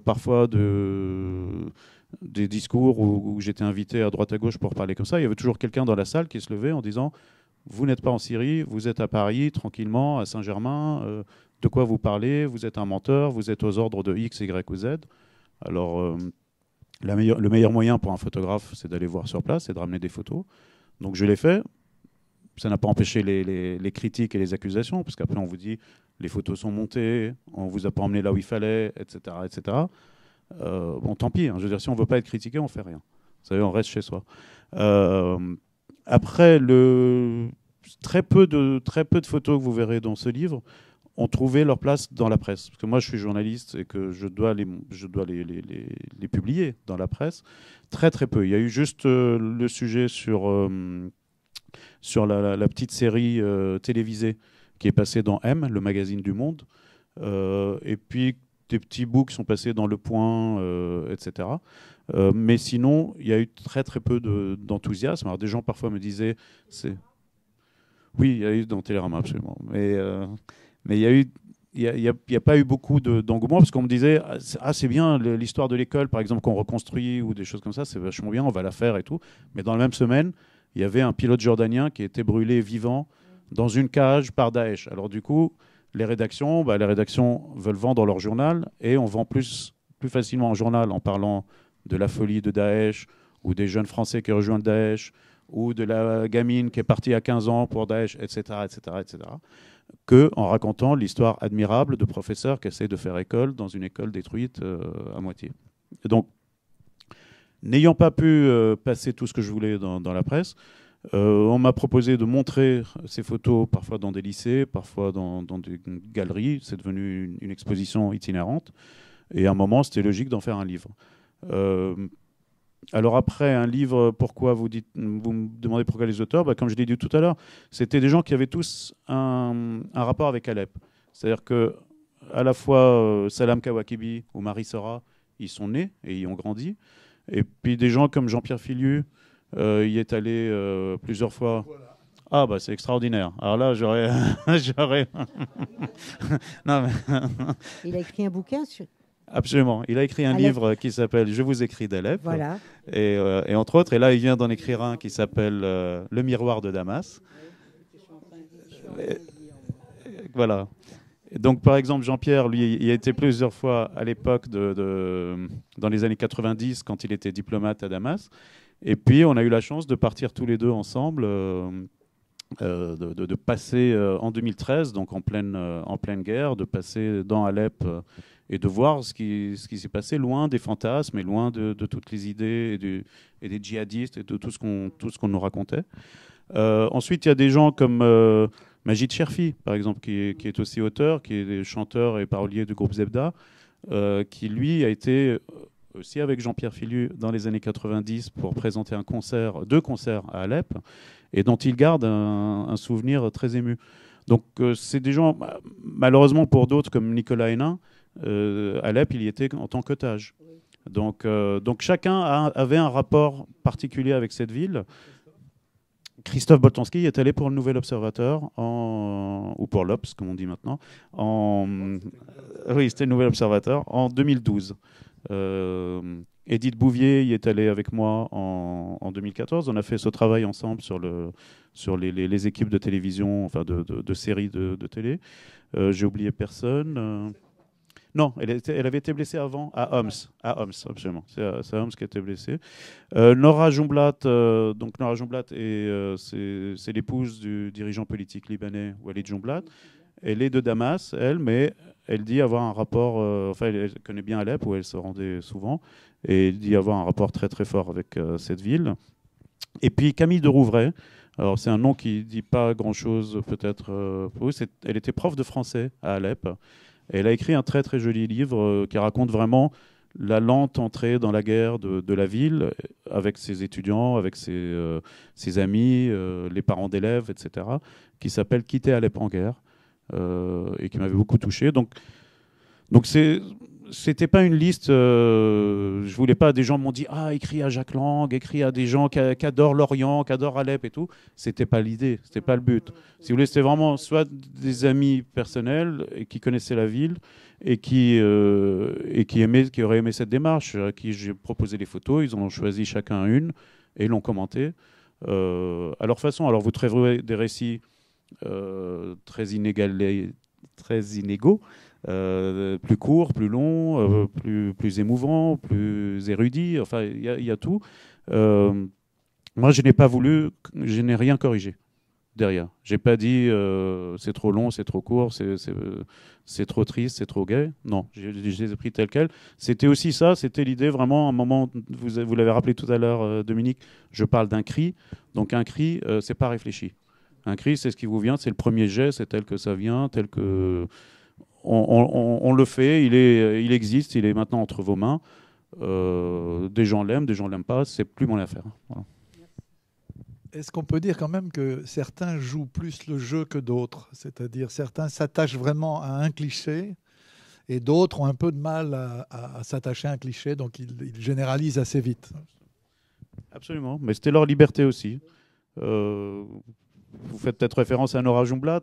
parfois des discours où j'étais invité à droite à gauche pour parler comme ça, il y avait toujours quelqu'un dans la salle qui se levait en disant « Vous n'êtes pas en Syrie, vous êtes à Paris, tranquillement, à Saint-Germain. De quoi vous parlez? Vous êtes un menteur, vous êtes aux ordres de X, Y ou Z. » Alors, le meilleur moyen pour un photographe, c'est d'aller voir sur place et de ramener des photos. Donc je l'ai fait. Ça n'a pas empêché les critiques et les accusations, parce qu'après on vous dit les photos sont montées, on vous a pas emmené là où il fallait, etc. etc. Bon, tant pis. Je veux dire, si on ne veut pas être critiqué, on ne fait rien. Vous savez, on reste chez soi. Après, très peu de photos que vous verrez dans ce livre ont trouvé leur place dans la presse. Parce que moi, je suis journaliste et que je dois les publier dans la presse. Très, très peu. Il y a eu juste le sujet sur la petite série télévisée qui est passée dans M, le magazine du Monde. Et puis, des petits bouts qui sont passés dans Le Point, etc. Mais sinon, il y a eu très, très peu d'enthousiasme. Alors, des gens, parfois, me disaient... Oui, il y a eu dans Télérama, absolument. Mais il n'y a pas eu beaucoup d'engouement, parce qu'on me disait c'est bien l'histoire de l'école, par exemple, qu'on reconstruit ou des choses comme ça, c'est vachement bien, on va la faire et tout. Mais dans la même semaine, il y avait un pilote jordanien qui était brûlé vivant dans une cage par Daesh. Alors du coup, les rédactions veulent vendre leur journal, et on vend plus facilement un journal en parlant de la folie de Daesh, ou des jeunes Français qui rejoignent Daesh, ou de la gamine qui est partie à 15 ans pour Daesh, etc., etc., etc., qu'en racontant l'histoire admirable de professeurs qui essaient de faire école dans une école détruite à moitié. Et donc, n'ayant pas pu passer tout ce que je voulais dans la presse, on m'a proposé de montrer ces photos parfois dans des lycées, parfois dans des galeries. C'est devenu une exposition itinérante. Et à un moment, c'était logique d'en faire un livre. Alors après, un livre, pourquoi vous me demandez pourquoi les auteurs, comme je l'ai dit tout à l'heure, c'était des gens qui avaient tous un rapport avec Alep. C'est-à-dire que à la fois Salam Kawakibi ou Marie Sora, ils sont nés et y ont grandi. Et puis des gens comme Jean-Pierre Filiu, y est allé plusieurs fois. Voilà. Ah bah c'est extraordinaire. Alors là, j'aurais... Non, mais... Il a écrit un bouquin sur... Absolument. Il a écrit un livre qui s'appelle « Je vous écris d'Alep ». Voilà. Et entre autres, et là, il vient d'en écrire un qui s'appelle « Le miroir de Damas ». Voilà. Et donc, par exemple, Jean-Pierre, lui, il a été plusieurs fois à l'époque, dans les années 90, quand il était diplomate à Damas. Et puis, on a eu la chance de partir tous les deux ensemble, de passer en 2013, donc en pleine guerre, de passer dans Alep et de voir ce qui s'est passé loin des fantasmes et loin de toutes les idées et des djihadistes et de tout ce qu'on nous racontait. Ensuite, il y a des gens comme Majid Cherfi, par exemple, qui est aussi auteur, qui est chanteur et parolier du groupe Zebda, qui, lui, a été aussi avec Jean-Pierre Filiu dans les années 90 pour présenter deux concerts à Alep, et dont il garde un souvenir très ému. Donc, c'est des gens, malheureusement pour d'autres, comme Nicolas Hénin, Alep, il y était en tant qu'otage. Donc chacun avait un rapport particulier avec cette ville. Christophe Boltanski est allé pour le Nouvel Observateur, ou pour l'Obs, comme on dit maintenant. Oui, c'était le Nouvel Observateur, en 2012. Edith Bouvier y est allée avec moi en 2014. On a fait ce travail ensemble sur les équipes de télévision, enfin de séries de télé. J'ai oublié personne. Non, elle avait été blessée avant, à Homs, absolument. C'est à Homs qu'elle était blessée. Nora Jumblat, c'est l'épouse du dirigeant politique libanais Walid Jumblat. Elle est de Damas, mais elle dit avoir un rapport, elle connaît bien Alep, où elle se rendait souvent, et elle dit avoir un rapport très très fort avec cette ville. Et puis Camille de Rouvray, alors c'est un nom qui ne dit pas grand-chose peut-être pour vous, elle était prof de français à Alep. Elle a écrit un très très joli livre qui raconte vraiment la lente entrée dans la guerre de la ville, avec ses étudiants, avec ses amis, les parents d'élèves, etc., qui s'appelle « Quitter Alep en guerre ». Et qui m'avait beaucoup touché. Donc c'était pas une liste. Je voulais pas. Des gens m'ont dit écris à Jacques Lang, écris à des gens qui adorent l'Orient, qui adorent Alep et tout. C'était pas l'idée, c'était pas le but. Si vous voulez, c'était vraiment soit des amis personnels et qui connaissaient la ville et qui auraient aimé cette démarche, à qui j'ai proposé les photos. Ils en ont choisi chacun une et l'ont commenté à leur façon. Alors vous trouverez des récits très inégaux, plus courts, plus longs, plus émouvants, plus érudits. Enfin, il y a tout. Moi, je n'ai rien corrigé derrière. J'ai pas dit c'est trop long, c'est trop court, c'est trop triste, c'est trop gai. Non, je les ai pris tels quels. C'était aussi ça, c'était l'idée vraiment. À un moment, vous l'avez rappelé tout à l'heure, Dominique. Je parle d'un cri. Donc un cri, c'est pas réfléchi. Un cri, c'est ce qui vous vient, c'est le premier jet, c'est tel que ça vient, tel que on le fait, il existe, il est maintenant entre vos mains. Des gens l'aiment, des gens l'aiment pas, c'est plus mon affaire. Voilà. Est-ce qu'on peut dire quand même que certains jouent plus le jeu que d'autres? C'est-à-dire certains s'attachent vraiment à un cliché et d'autres ont un peu de mal à s'attacher à un cliché, donc ils généralisent assez vite. Absolument, mais c'était leur liberté aussi. Vous faites peut-être référence à Nora Jumblat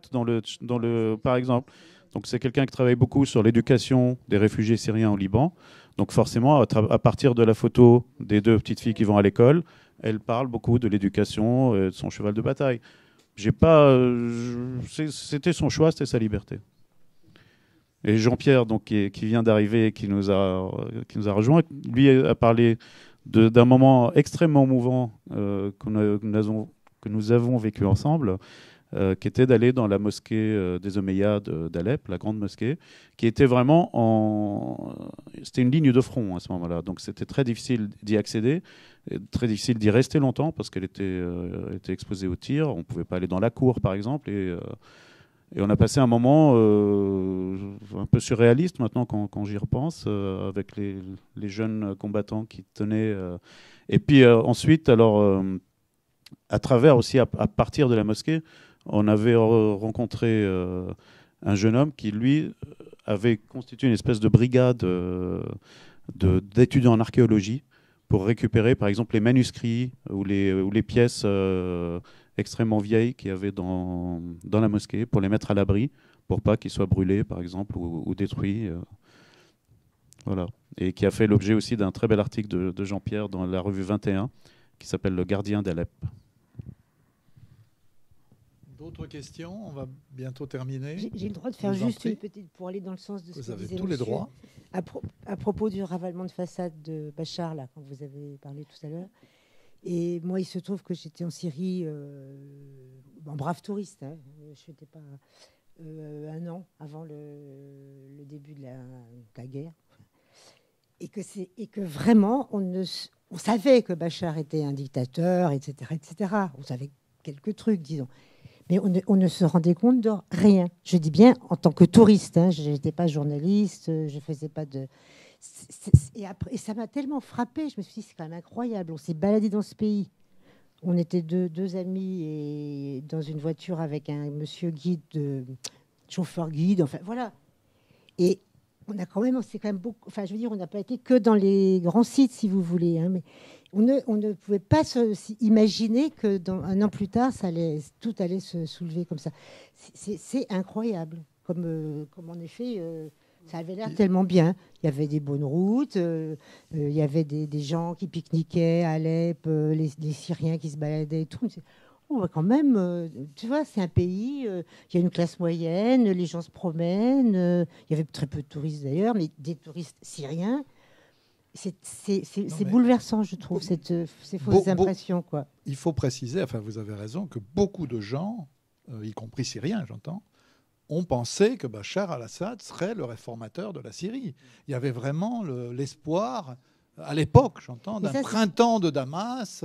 par exemple. Donc c'est quelqu'un qui travaille beaucoup sur l'éducation des réfugiés syriens au Liban. Donc forcément, à partir de la photo des deux petites filles qui vont à l'école, elle parle beaucoup de l'éducation, de son cheval de bataille. C'était son choix, c'était sa liberté. Et Jean-Pierre, donc qui vient d'arriver et qui nous a rejoint, lui a parlé d'un moment extrêmement mouvant que nous avons vécu ensemble, qui était d'aller dans la mosquée des Omeyyades d'Alep, la grande mosquée, qui était vraiment c'était une ligne de front à ce moment-là. Donc c'était très difficile d'y accéder, très difficile d'y rester longtemps parce qu'elle était exposée aux tirs. On ne pouvait pas aller dans la cour, par exemple. Et on a passé un moment un peu surréaliste maintenant quand j'y repense, avec les jeunes combattants qui tenaient. Et puis ensuite, alors, à travers aussi, à partir de la mosquée, on avait rencontré un jeune homme qui, lui, avait constitué une espèce de brigade d'étudiants en archéologie pour récupérer, par exemple, les manuscrits ou les pièces extrêmement vieilles qu'il y avait dans la mosquée, pour les mettre à l'abri, pour pas qu'ils soient brûlés, par exemple, ou détruits. Voilà. Et qui a fait l'objet aussi d'un très bel article de Jean-Pierre dans la revue 21, qui s'appelle « Le gardien d'Alep ». D'autres questions? On va bientôt terminer. J'ai le droit de faire juste une petite, pour aller dans le sens de ce que disait tous les droits. À propos du ravalement de façade de Bachar, là, quand vous avez parlé tout à l'heure. Et moi, il se trouve que j'étais en Syrie, en brave touriste. Hein. Je n'étais pas un an avant le début de la guerre. Et que vraiment, on savait que Bachar était un dictateur, etc., etc. On savait quelques trucs, disons. Mais on ne se rendait compte de rien. Je dis bien en tant que touriste. Hein, je n'étais pas journaliste, je ne faisais pas de... Et ça m'a tellement frappée. Je me suis dit, c'est quand même incroyable. On s'est baladé dans ce pays. On était deux amis et dans une voiture avec un monsieur guide, chauffeur guide, enfin voilà. Et on s'est quand même beaucoup... Enfin, je veux dire, on n'a pas été que dans les grands sites, si vous voulez. Hein, mais on ne pouvait pas imaginer que un an plus tard, tout allait se soulever comme ça. C'est incroyable. Comme en effet, ça avait l'air tellement bien. Il y avait des bonnes routes, il y avait des gens qui pique-niquaient à Alep, les Syriens qui se baladaient et tout. On voit quand même, tu vois, c'est un pays, il y a une classe moyenne, les gens se promènent, il y avait très peu de touristes d'ailleurs, mais des touristes syriens. C'est bouleversant, je trouve, ces fausses impressions. Quoi. Il faut préciser, enfin vous avez raison, que beaucoup de gens, y compris syriens, j'entends, ont pensé que Bachar al-Assad serait le réformateur de la Syrie. Il y avait vraiment l'espoir, à l'époque, j'entends, d'un printemps de Damas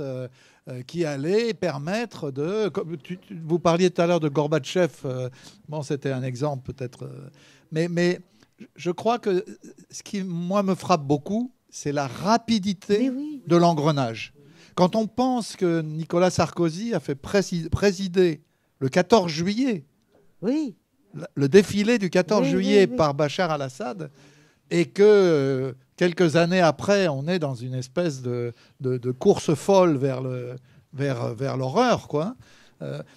qui allait permettre de... Vous parliez tout à l'heure de Gorbatchev, bon, c'était un exemple peut-être, mais je crois que ce qui, moi, me frappe beaucoup, c'est la rapidité de l'engrenage. Quand on pense que Nicolas Sarkozy a fait présider le 14 juillet, le défilé du 14 juillet par Bachar al-Assad, et que quelques années après, on est dans une espèce de course folle vers l'horreur, quoi.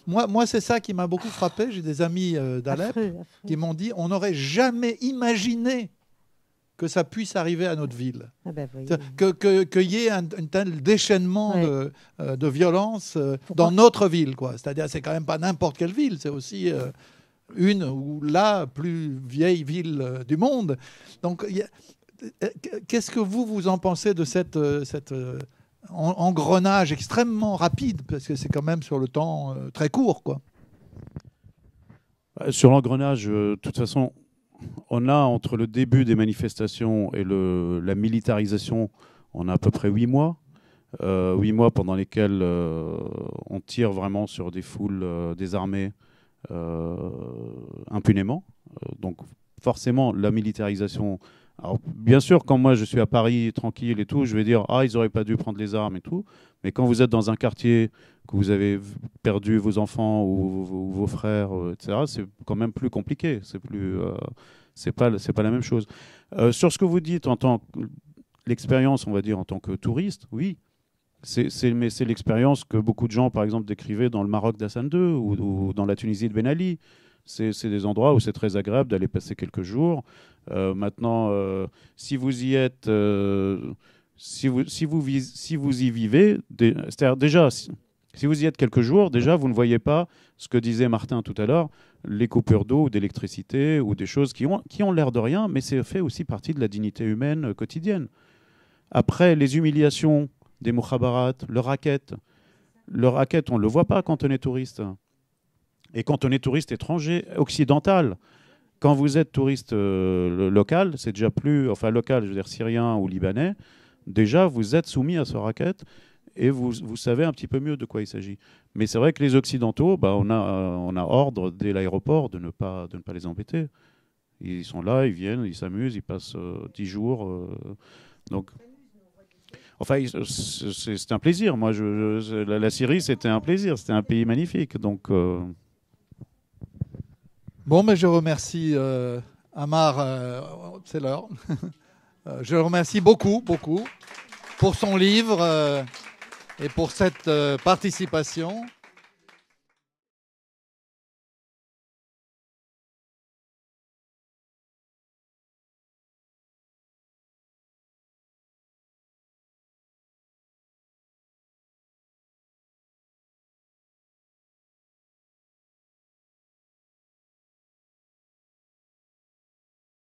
Moi, c'est ça qui m'a beaucoup frappé. J'ai des amis d'Alep qui m'ont dit on n'aurait jamais imaginé que ça puisse arriver à notre ville. Ah ben, qu'il y ait un tel déchaînement de violence dans notre ville, quoi. C'est-à-dire, c'est quand même pas n'importe quelle ville, c'est aussi une ou la plus vieille ville du monde. Donc, qu'est-ce que vous en pensez de cet engrenage extrêmement rapide, parce que c'est quand même sur le temps très court, quoi. Sur l'engrenage, de toute façon, on a entre le début des manifestations et la militarisation, on a à peu près 8 mois. 8 mois pendant lesquels on tire vraiment sur des foules désarmées impunément. Donc forcément, la militarisation... Alors, bien sûr, quand moi je suis à Paris tranquille et tout, je vais dire ils n'auraient pas dû prendre les armes et tout. Mais quand vous êtes dans un quartier, que vous avez perdu vos enfants ou vos frères, etc., c'est quand même plus compliqué. C'est pas la même chose. Sur ce que vous dites l'expérience, on va dire, en tant que touriste, oui. Mais c'est l'expérience que beaucoup de gens, par exemple, décrivaient dans le Maroc d'Hassan II ou dans la Tunisie de Ben Ali. C'est des endroits où c'est très agréable d'aller passer quelques jours. Maintenant, si vous y êtes, si vous y vivez, c'est-à-dire déjà, si vous y êtes quelques jours, déjà, vous ne voyez pas ce que disait Martin tout à l'heure, les coupures d'eau ou d'électricité ou des choses qui ont l'air de rien, mais c'est fait aussi partie de la dignité humaine quotidienne. Après, les humiliations des mukhabarat, le racket, on ne le voit pas quand on est touriste. Et quand on est touriste étranger, occidental, quand vous êtes touriste local, c'est déjà plus... Enfin, local, je veux dire syrien ou libanais, déjà, vous êtes soumis à ce racket. et vous savez un petit peu mieux de quoi il s'agit. Mais c'est vrai que les Occidentaux, on a ordre dès l'aéroport de ne pas les embêter. Ils sont là, ils viennent, ils s'amusent, ils passent 10 jours. Donc, enfin, c'est un plaisir. Moi, la Syrie, c'était un plaisir. C'était un pays magnifique. Donc, Bon, mais je remercie Amar, c'est l'heure. Je le remercie beaucoup, beaucoup pour son livre et pour cette participation.